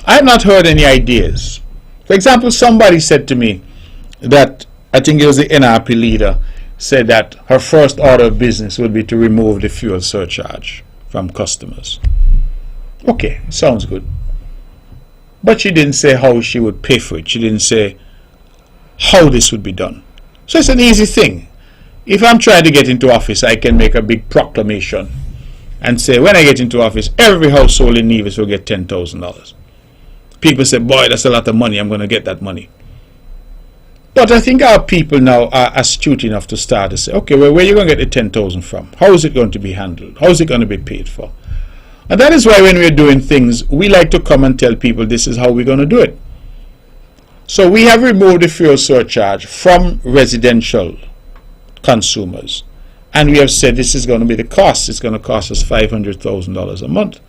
I have not heard any ideas. For example, somebody said to me that, I think it was the NRP leader, said that her first order of business would be to remove the fuel surcharge from customers. Okay, sounds good. But she didn't say how she would pay for it. She didn't say how this would be done. So it's an easy thing. If I'm trying to get into office, I can make a big proclamation and say, when I get into office, every household in Nevis will get $10,000. People say, boy, that's a lot of money, I'm going to get that money. But I think our people now are astute enough to start to say, okay, well, where are you going to get the 10,000 from? How is it going to be handled? How is it going to be paid for? And that is why when we're doing things, we like to come and tell people this is how we're going to do it. So we have removed the fuel surcharge from residential consumers. And we have said this is going to be the cost. It's going to cost us $500,000 a month.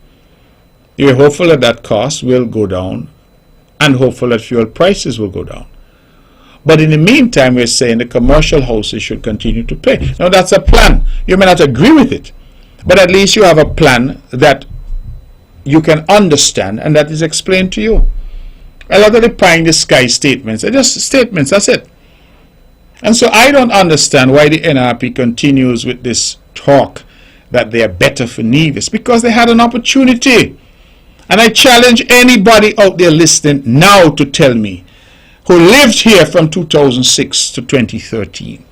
We're hopeful that that cost will go down, and hopeful that fuel prices will go down. But in the meantime, we're saying the commercial houses should continue to pay. Now, that's a plan. You may not agree with it, but at least you have a plan that you can understand and that is explained to you. A lot of the pie in the sky statements are just statements, that's it. And so I don't understand why the NRP continues with this talk that they are better for Nevis, because they had an opportunity. And I challenge anybody out there listening now to tell me, who lived here from 2006 to 2013,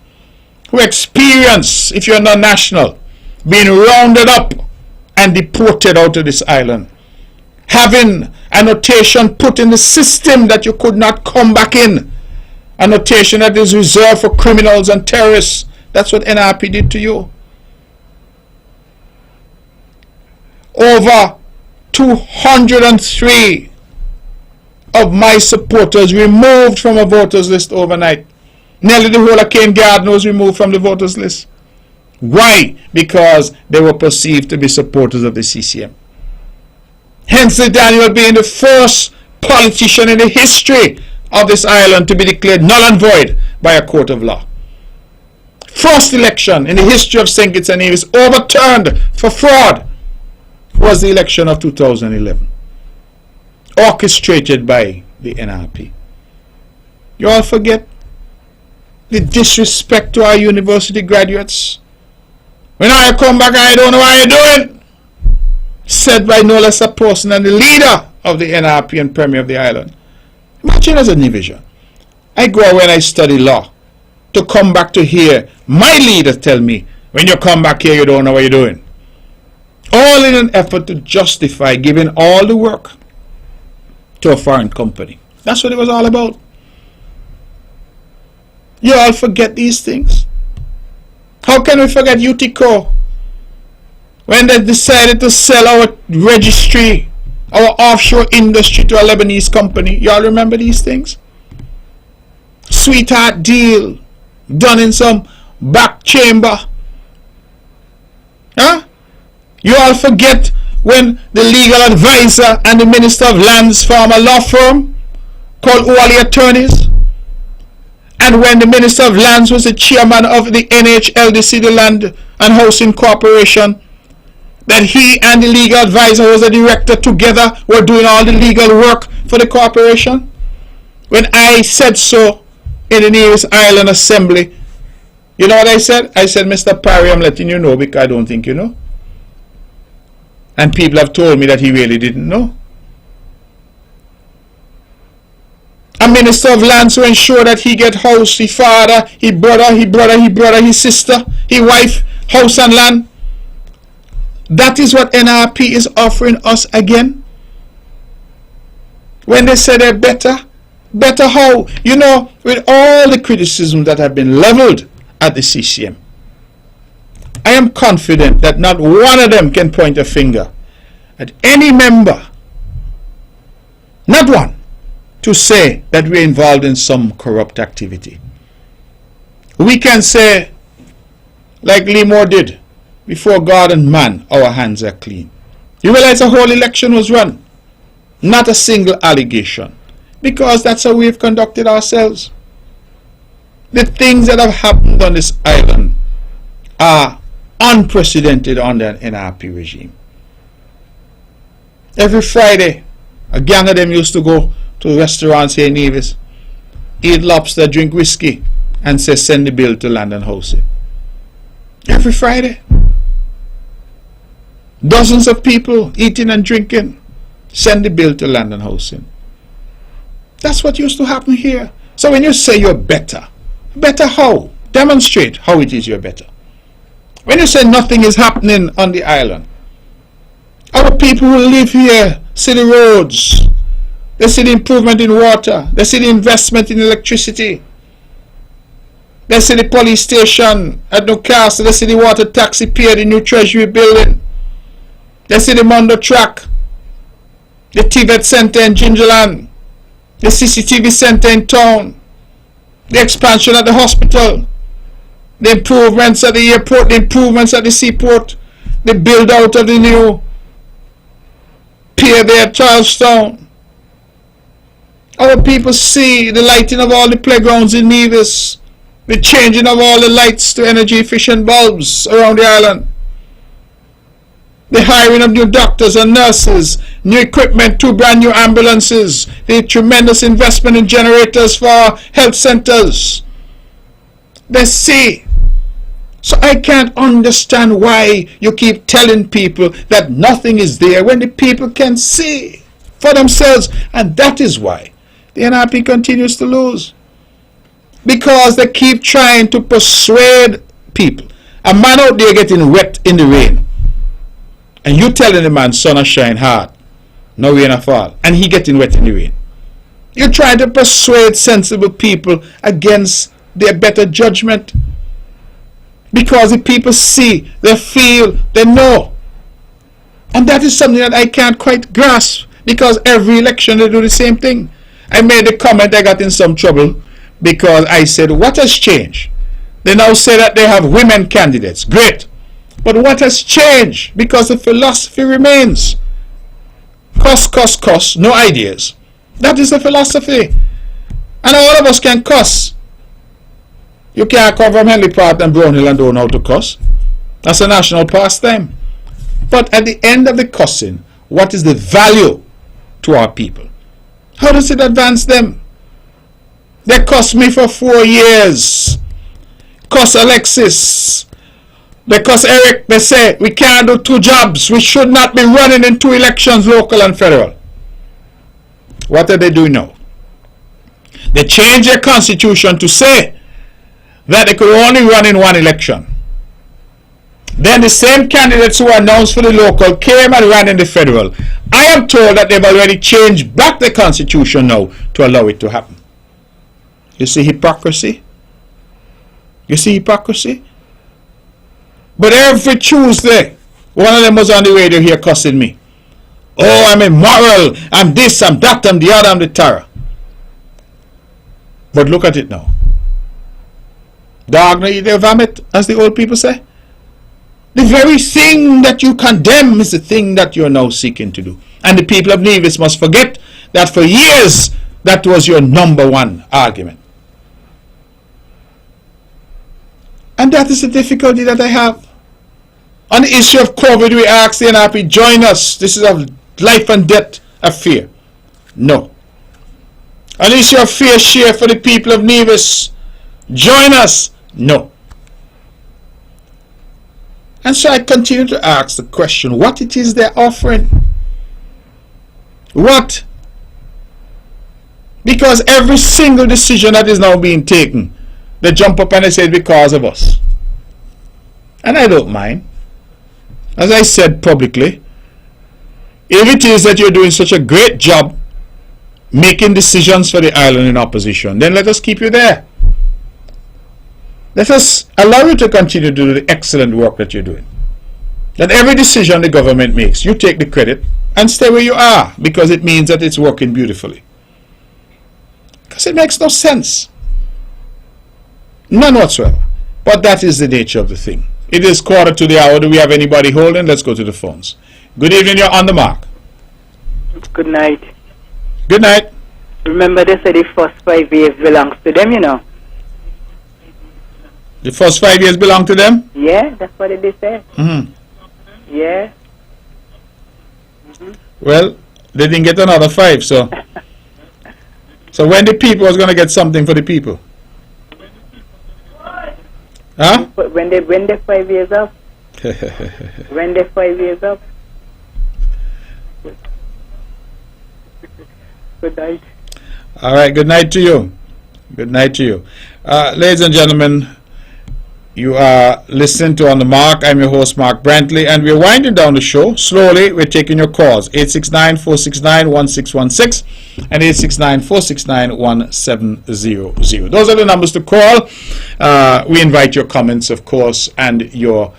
who experienced, if you're not national, being rounded up and deported out of this island, having a notation put in the system that you could not come back in, a notation that is reserved for criminals and terrorists. That's what NRP did to you. Over 203 of my supporters removed from a voters list overnight. Nearly the whole of Cane Garden was removed from the voters list. Why? Because they were perceived to be supporters of the CCM. Hensley Daniel being the first politician in the history of this island to be declared null and void by a court of law. First election in the history of St. Kitts and Nevis overturned for fraud was the election of 2011. Orchestrated by the NRP. You all forget the disrespect to our university graduates. When I come back, I don't know what you're doing. Said by no less a person than the leader of the NRP and Premier of the island. Imagine as a Nevisian. I go away and I study law to come back to hear my leader tell me, when you come back here, you don't know what you're doing. All in an effort to justify giving all the work to a foreign company. That's what it was all about. You all forget these things. How can we forget Utico? When they decided to sell our registry, our offshore industry to a Lebanese company. You all remember these things? Sweetheart deal done in some back chamber. Huh? You all forget when the legal advisor and the Minister of Lands form a law firm called Uwali Attorneys, and when the Minister of Lands was the chairman of the NHLDC, the Land and Housing Corporation, that he and the legal advisor who was the director together were doing all the legal work for the corporation. When I said so in the Nevis Island Assembly, you know what I said? I said, Mr. Parry, I'm letting you know because I don't think you know. And people have told me that he really didn't know. A Minister of Lands to ensure that he get house, his father, his brother, his sister, his wife, house and land. That is what NRP is offering us again. When they say they're better how? You know, with all the criticism that have been leveled at the CCM, I am confident that not one of them can point a finger at any member, not one, to say that we're involved in some corrupt activity. We can say, like Lee Moore did, before God and man, our hands are clean. You realize the whole election was run, not a single allegation, because that's how we've conducted ourselves. The things that have happened on this island are unprecedented under an NRP regime. Every Friday, a gang of them used to go to restaurants here in Nevis, eat lobster, drink whiskey, and say send the bill to Land and Housing. Every Friday. Dozens of people eating and drinking, send the bill to Land and Housing. That's what used to happen here. So when you say you're better how? Demonstrate how it is you're better. When you say nothing is happening on the island, our people who live here see the roads, they see the improvement in water, they see the investment in electricity, they see the police station at Newcastle, they see the water taxi pier, the new treasury building, they see the Mondo track, the TVET center in Gingerland, the CCTV center in town, the expansion at the hospital, the improvements at the airport, the improvements at the seaport, the build out of the new pier there at Charlestown. Our people see the lighting of all the playgrounds in Nevis, the changing of all the lights to energy efficient bulbs around the island, the hiring of new doctors and nurses, new equipment, 2 brand new ambulances, the tremendous investment in generators for health centers. They see. So I can't understand why you keep telling people that nothing is there when the people can see for themselves. And that is why the NRP continues to lose. Because they keep trying to persuade people. A man out there getting wet in the rain, and you telling the man sun shine hard, no rain a fall, and he getting wet in the rain. You're trying to persuade sensible people against their better judgment. Because the people see, they feel, they know. And that is something that I can't quite grasp, because every election they do the same thing. I made a comment, I got in some trouble because I said, what has changed? They now say that they have women candidates. Great. But what has changed? Because the philosophy remains. Cuss, no ideas. That is the philosophy. And all of us can cuss. You can't come from Henley Park and Brownhill and don't know how to cuss. That's a national pastime. But at the end of the cussing, what is the value to our people? How does it advance them? They cuss me for 4 years. Cuss Alexis. They cuss Eric. They say we can't do 2 jobs. We should not be running in 2 elections, local and federal. What are they doing now? They changed their constitution to say that they could only run in 1 election. Then the same candidates who announced for the local came and ran in the federal. I am told that they've already changed back the constitution now to allow it to happen. You see hypocrisy? You see hypocrisy? But every Tuesday, one of them was on the radio here cussing me. Oh, I'm immoral, I'm this, I'm that, I'm the other, I'm the terror. But look at it now. Dog no eat their vomit, as the old people say. The very thing that you condemn is the thing that you're now seeking to do. And the people of Nevis must forget that for years, that was your number one argument. And that is the difficulty that I have. On the issue of COVID, we ask the NRP, join us. This is a life and death affair. No. On the issue of fair share for the people of Nevis, join us. No. And so I continue to ask the question, what it is they're offering. What? Because every single decision that is now being taken, they jump up and they say it's because of us. And I don't mind. As I said publicly, if it is that you're doing such a great job making decisions for the island in opposition, then let us keep you there. Let us allow you to continue to do the excellent work that you're doing. That every decision the government makes, you take the credit and stay where you are, because it means that it's working beautifully. Because it makes no sense. None whatsoever. But that is the nature of the thing. It is 1:15 to the hour. Do we have anybody holding? Let's go to the phones. Good evening, you're on the mark. Good night. Good night. Remember they said the first 5 years belongs to them, you know. The first 5 years belong to them? Yeah, that's what they said. Mm-hmm. Yeah. Well, they didn't get another 5, so. So when the people was going to get something for the people? Huh? But when they 5 years up. When they 5 years up. Good night. All right, good night to you. Good night to you. Ladies and gentlemen, you are listening to On the Mark. I'm your host, Mark Brantley, and we're winding down the show. Slowly, we're taking your calls. 869-469-1616 and 869-469-1700. Those are the numbers to call. We invite your comments, of course, and your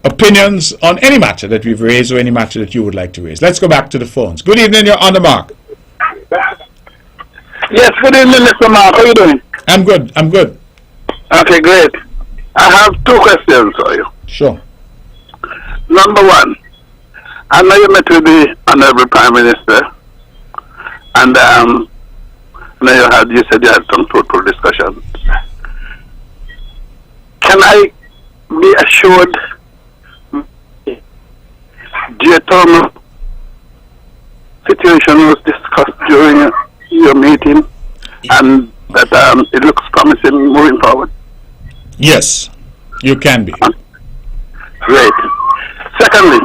opinions on any matter that we've raised or any matter that you would like to raise. Let's go back to the phones. Good evening, you're On the Mark. Yes, good evening, Mr. Mark. How are you doing? I'm good. I'm good. Okay, great. I have 2 questions for you. Sure. Number 1, I know you met with the Honorable Prime Minister, and you said you had some fruitful discussions. Can I be assured geothermal situation was discussed during your meeting, and that it looks promising moving forward? Yes, you can be. Great. Secondly,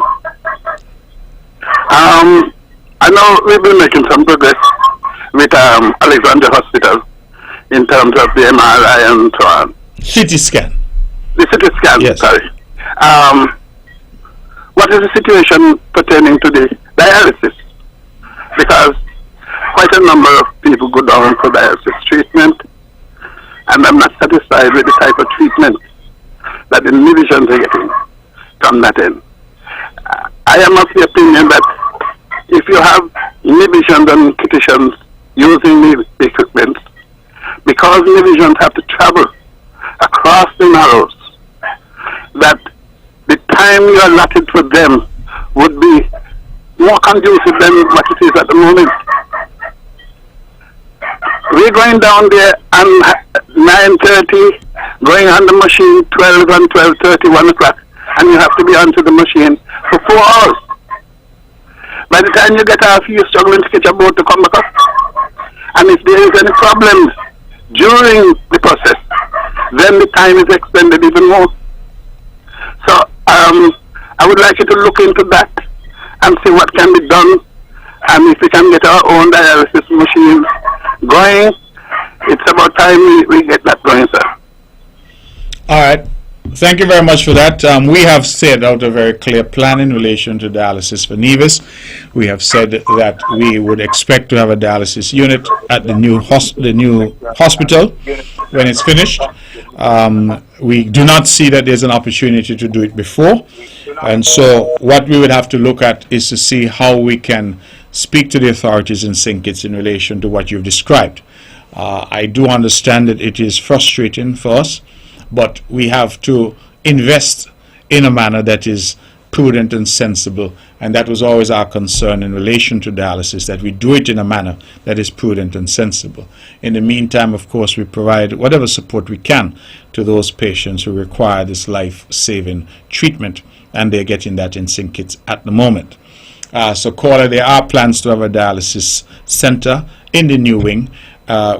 I know we've been making some progress with Alexandria Hospital in terms of the MRI and so on. CT scan. The CT scan, yes. Sorry. What is the situation pertaining to the dialysis? Because quite a number of people go down for dialysis treatment, and I'm not satisfied with the type of treatment that the divisions are getting from that end. I am of the opinion that if you have divisions and petitions using the equipment, because divisions have to travel across the narrows, that the time you allotted for them would be more conducive than what it is at the moment. We're going down there and 9:30, going on the machine 12 and 12:30, 1 o'clock, and you have to be onto the machine for 4 hours. By the time you get off, you're struggling to catch a boat to come back up. And if there is any problems during the process, then the time is extended even more. So I would like you to look into that and see what can be done, and if we can get our own dialysis machines going, it's about time we get that going, sir. All right. Thank you very much for that. We have set out a very clear plan in relation to dialysis for Nevis. We have said that we would expect to have a dialysis unit at the new hospital when it's finished. We do not see that there's an opportunity to do it before. And so what we would have to look at is to see how we can speak to the authorities in St. Kitts in relation to what you've described. I do understand that it is frustrating for us, but we have to invest in a manner that is prudent and sensible, and that was always our concern in relation to dialysis, that we do it in a manner that is prudent and sensible. In the meantime, of course, we provide whatever support we can to those patients who require this life-saving treatment, and they're getting that in St. Kitts at the moment. So, caller, there are plans to have a dialysis center in the new wing.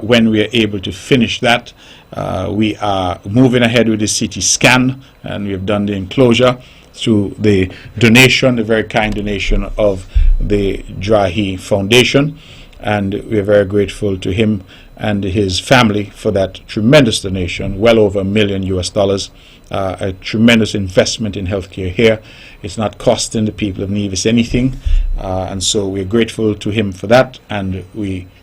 When we are able to finish that, we are moving ahead with the CT scan, and we have done the enclosure through the donation, the very kind donation of the Drahi Foundation, and we are very grateful to him and his family for that tremendous donation, well over $1 million US, a tremendous investment in healthcare here. It's not costing the people of Nevis anything, and so we're grateful to him for that, and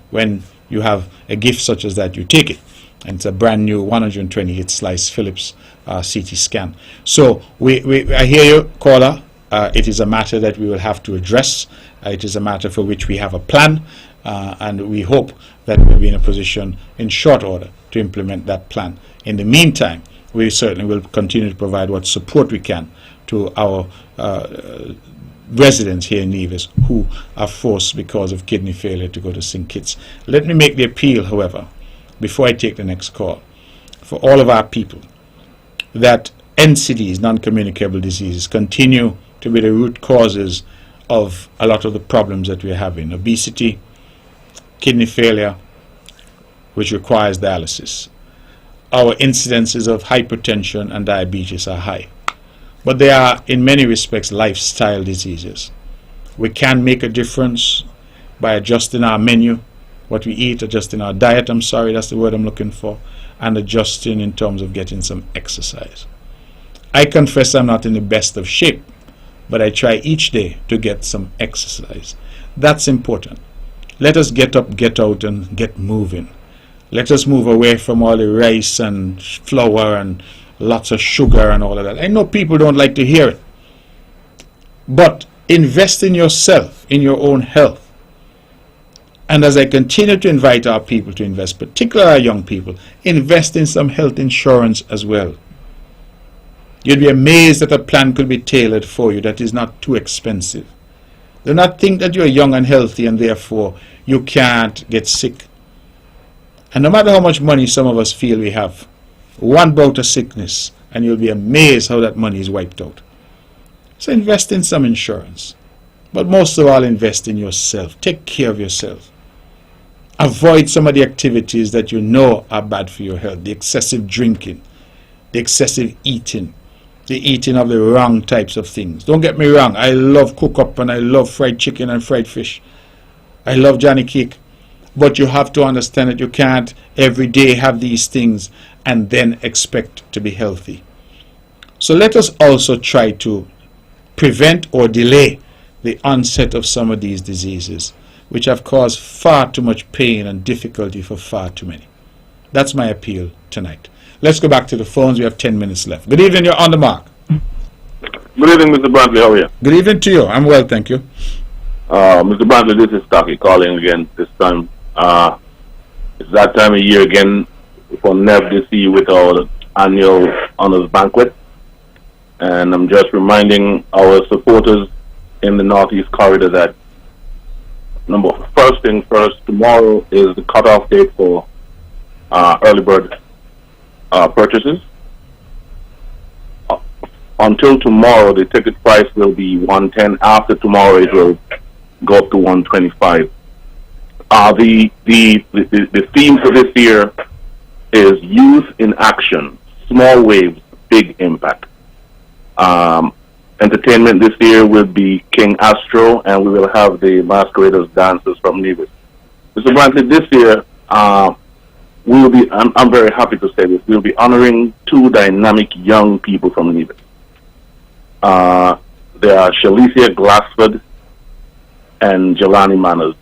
when you have a gift such as that, you take it. And it's a brand new 128 slice Philips CT scan. So I hear you, caller. It is a matter that we will have to address. It is a matter for which we have a plan, and we hope that we'll be in a position in short order to implement that plan. In the meantime, we certainly will continue to provide what support we can to our residents here in Nevis who are forced because of kidney failure to go to St. Kitts. Let me make the appeal, however, before I take the next call, for all of our people, that NCDs, non-communicable diseases, continue to be the root causes of a lot of the problems that we're having. Obesity, kidney failure, which requires dialysis. Our incidences of hypertension and diabetes are high. But they are, in many respects, lifestyle diseases. We can make a difference by adjusting our menu, what we eat, adjusting our diet, that's the word I'm looking for, and adjusting in terms of getting some exercise. I confess I'm not in the best of shape, but I try each day to get some exercise. That's important. Let us get up, get out, and get moving. Let us move away from all the rice and flour and lots of sugar and all of that. I know people don't like to hear it, but invest in yourself, in your own health. And as I continue to invite our people to invest, particularly our young people, invest in some health insurance as well. You'd be amazed that a plan could be tailored for you that is not too expensive. Do not think that you're young and healthy and therefore you can't get sick. And no matter how much money some of us feel we have, one bout of sickness and you'll be amazed how that money is wiped out. So invest in some insurance. But most of all, invest in yourself. Take care of yourself. Avoid some of the activities that you know are bad for your health. The excessive drinking, the excessive eating, the eating of the wrong types of things. Don't get me wrong, I love cook up and I love fried chicken and fried fish. I love Johnny cake. But you have to understand that you can't every day have these things and then expect to be healthy. So let us also try to prevent or delay the onset of some of these diseases, which have caused far too much pain and difficulty for far too many. That's my appeal tonight. Let's go back to the phones. We have 10 minutes left. Good evening. You're on the mark. Good evening, Mr. Brantley. How are you? Good evening to you. I'm well, thank you. Mr. Brantley, this is Stocky calling again this time. It's that time of year again for NEVDC with our annual honors banquet. And I'm just reminding our supporters in the Northeast Corridor that first thing first, tomorrow is the cutoff date for early bird purchases. Until tomorrow, the ticket price will be $110. After tomorrow, it will go up to $125. The theme for this year is Youth in Action, Small Waves, Big Impact. Entertainment this year will be King Astro, and we will have the Masqueraders dancers from Nevis. Mr. Brantley, this year, I'm very happy to say this, we'll be honoring two dynamic young people from Nevis. There are Shalicia Glassford and Jelani Manners.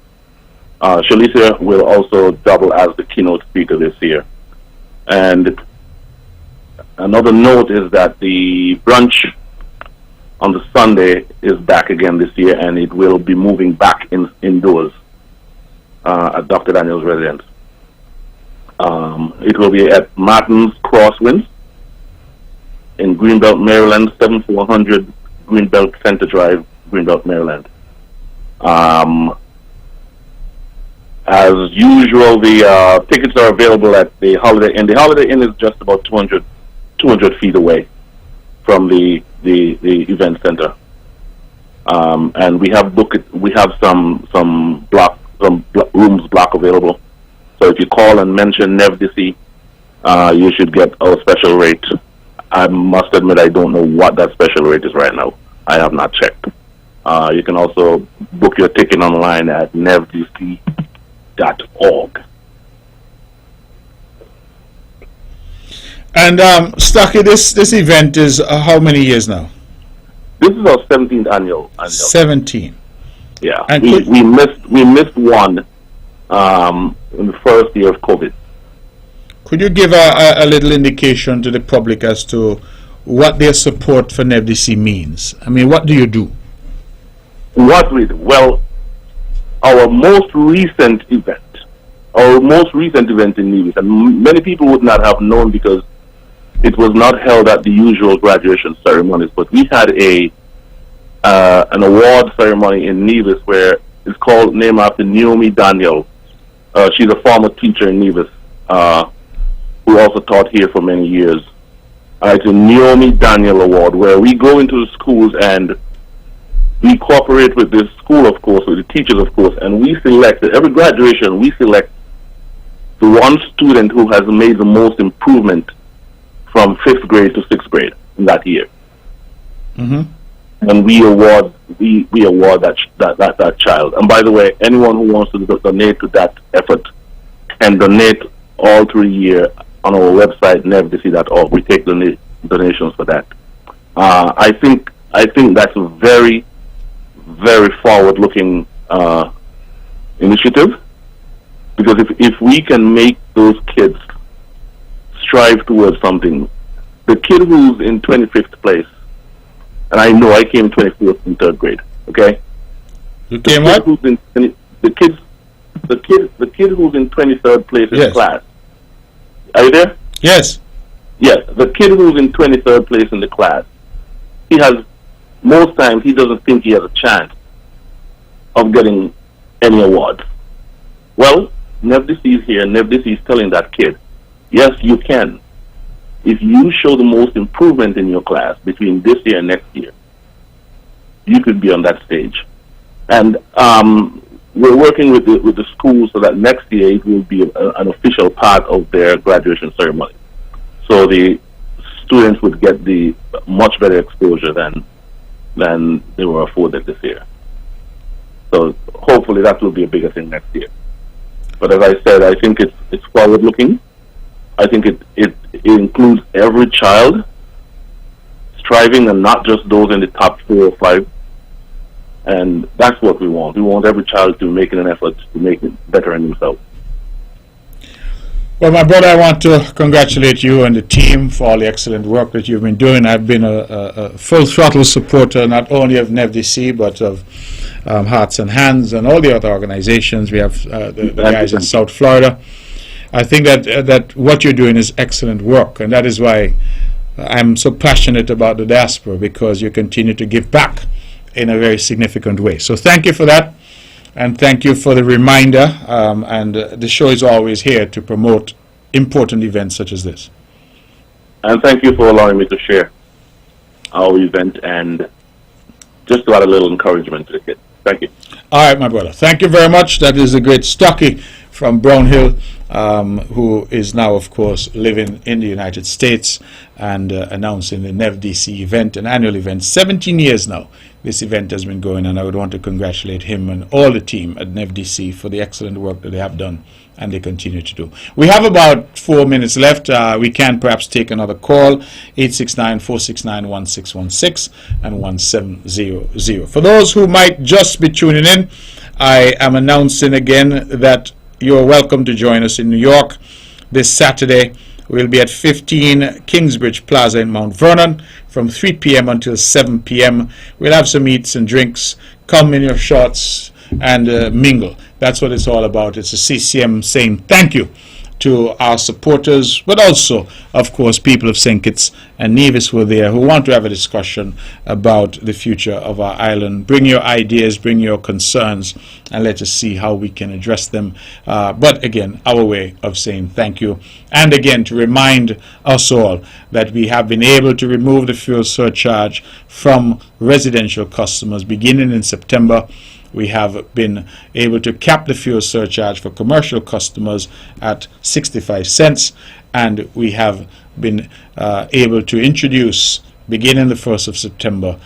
Shalicia will also double as the keynote speaker this year. And another note is that the brunch on the Sunday is back again this year, and it will be moving back indoors at Dr. Daniel's residence. It will be at Martin's Crosswinds in Greenbelt, Maryland, 7400 Greenbelt Center Drive, Greenbelt, Maryland. As usual, the tickets are available at the Holiday Inn. The Holiday Inn is just about 200 feet away from the event center. And we have some rooms block available. So if you call and mention NEVDC, you should get our special rate. I must admit I don't know what that special rate is right now. I have not checked. You can also book your ticket online at nevdc.org. And Stucky, this event is how many years now? This is our 17th annual. 17. Yeah, and we missed one in the first year of COVID. Could you give a little indication to the public as to what their support for NEVDC means? I mean, what do you do? What we do? Well, our most recent event in Nevis, and many people would not have known because it was not held at the usual graduation ceremonies, but we had an award ceremony in Nevis where it's called named after Naomi Daniel. She's a former teacher in Nevis who also taught here for many years. It's a Naomi Daniel Award where we go into the schools and we cooperate with the school, of course, with the teachers, of course, and we select, at every graduation, we select the one student who has made the most improvement from 5th grade to 6th grade in that year. Mm-hmm. And we award that child. And by the way, anyone who wants to donate to that effort can donate all through the year on our website, nevdc.org. We take donations for that. I think that's a very, very forward-looking initiative, because if we can make those kids strive towards something, the kid who's in 25th place, and I know I came 24th in 3rd grade. Okay. You came what? The kid who's in 23rd place in yes. class. Are you there? Yes. Yes. The kid who's in 23rd place in the class, most times he doesn't think he has a chance of getting any awards. Well, NEVDC is here. NEVDC is telling that kid, yes, you can. If you show the most improvement in your class between this year and next year, you could be on that stage. And we're working with the school so that next year it will be an official part of their graduation ceremony. So the students would get the much better exposure than they were afforded this year. So hopefully that will be a bigger thing next year. But as I said, I think it's forward-looking. I think it includes every child striving, and not just those in the top 4 or 5. And that's what we want. We want every child to make an effort to make it better in themselves. Well, my brother, I want to congratulate you and the team for all the excellent work that you've been doing. I've been a full throttle supporter not only of NEVDC but of Hearts and Hands and all the other organizations. We have the guys in South Florida. I think that what you're doing is excellent work, and that is why I'm so passionate about the diaspora, because you continue to give back in a very significant way. So thank you for that, and thank you for the reminder, and the show is always here to promote important events such as this. And thank you for allowing me to share our event and just to add a little encouragement to the kids. Thank you. All right, my brother. Thank you very much. That is the great Stocky from Brown Hill who is now, of course, living in the United States and announcing the NEVDC event, an annual event. 17 years now this event has been going, and I would want to congratulate him and all the team at NEVDC for the excellent work that they have done and they continue to do. We have about 4 minutes left. We can perhaps take another call, 869-469-1616 and 1700. For those who might just be tuning in, I am announcing again that you're welcome to join us in New York this Saturday. We'll be at 15 Kingsbridge Plaza in Mount Vernon from 3 p.m. until 7 p.m. We'll have some eats and drinks. Come in your shorts and mingle. That's what it's all about. It's a CCM saying thank you to our supporters, but also, of course, people of St. Kitts and Nevis who are there who want to have a discussion about the future of our island. Bring your ideas, bring your concerns, and let us see how we can address them. But again, our way of saying thank you. And again, to remind us all that we have been able to remove the fuel surcharge from residential customers beginning in September. We have been able to cap the fuel surcharge for commercial customers at 65 cents, and we have been able to introduce, beginning the 1st of September,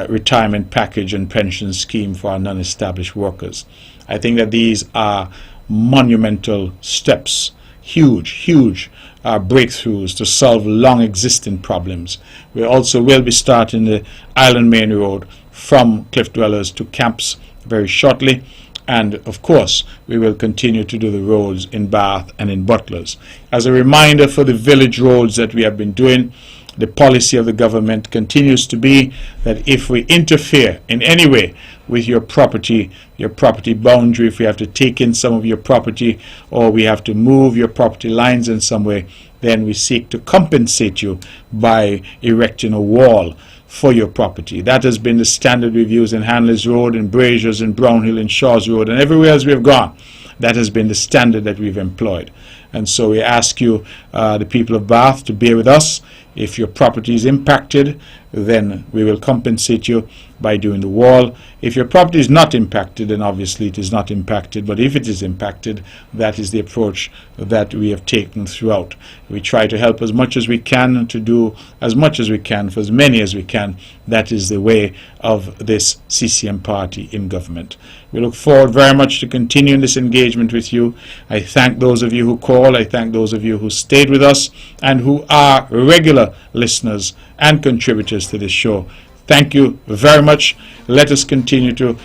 retirement package and pension scheme for our non-established workers. I think that these are monumental steps, huge breakthroughs to solve long existing problems. We also will be starting the Island Main Road from Cliff Dwellers to camps very shortly, and of course we will continue to do the roads in Bath and in Butlers. As a reminder, for the village roads that we have been doing, the policy of the government continues to be that if we interfere in any way with your property boundary, if we have to take in some of your property or we have to move your property lines in some way, then we seek to compensate you by erecting a wall for your property. That has been the standard we've used in Hanley's Road, in Braziers, in Brownhill, in Shaw's Road, and everywhere else we've gone. That has been the standard that we've employed. And so we ask you, the people of Bath, to bear with us. If your property is impacted, then we will compensate you by doing the wall. If your property is not impacted, then obviously it is not impacted. But if it is impacted, that is the approach that we have taken throughout. We try to help as much as we can, to do as much as we can for as many as we can. That is the way of this CCM party in government. We look forward very much to continuing this engagement with you. I thank those of you who call. I thank those of you who stayed with us and who are regular listeners and contributors to this show. Thank you very much. Let us continue to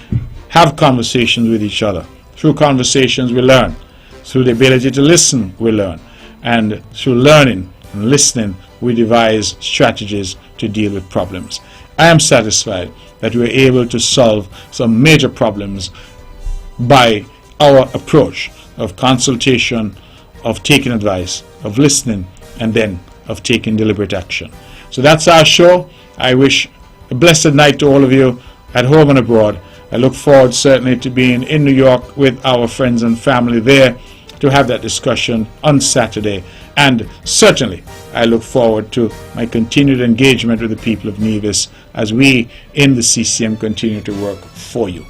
have conversations with each other. Through conversations we learn. Through the ability to listen we learn. And through learning and listening we devise strategies to deal with problems. I am satisfied that we are able to solve some major problems by our approach of consultation, of taking advice, of listening, and then of taking deliberate action. So that's our show. I wish a blessed night to all of you at home and abroad. I look forward certainly to being in New York with our friends and family there to have that discussion on Saturday. And certainly I look forward to my continued engagement with the people of Nevis as we in the CCM continue to work for you.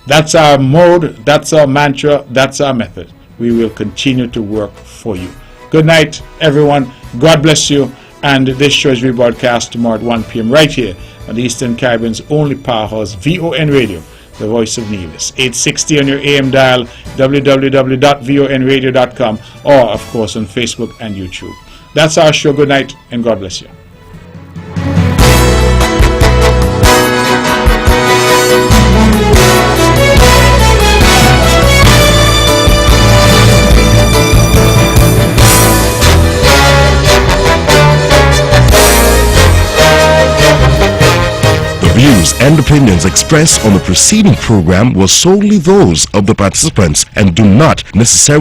That's our mode, that's our mantra, that's our method. We will continue to work for you. Good night, everyone. God bless you. And this show is rebroadcast tomorrow at 1 p.m. right here on the Eastern Caribbean's only powerhouse, VON Radio, the voice of Nevis. 860 on your AM dial, www.vonradio.com, or, of course, on Facebook and YouTube. That's our show. Good night, and God bless you. Views and opinions expressed on the preceding program were solely those of the participants and do not necessarily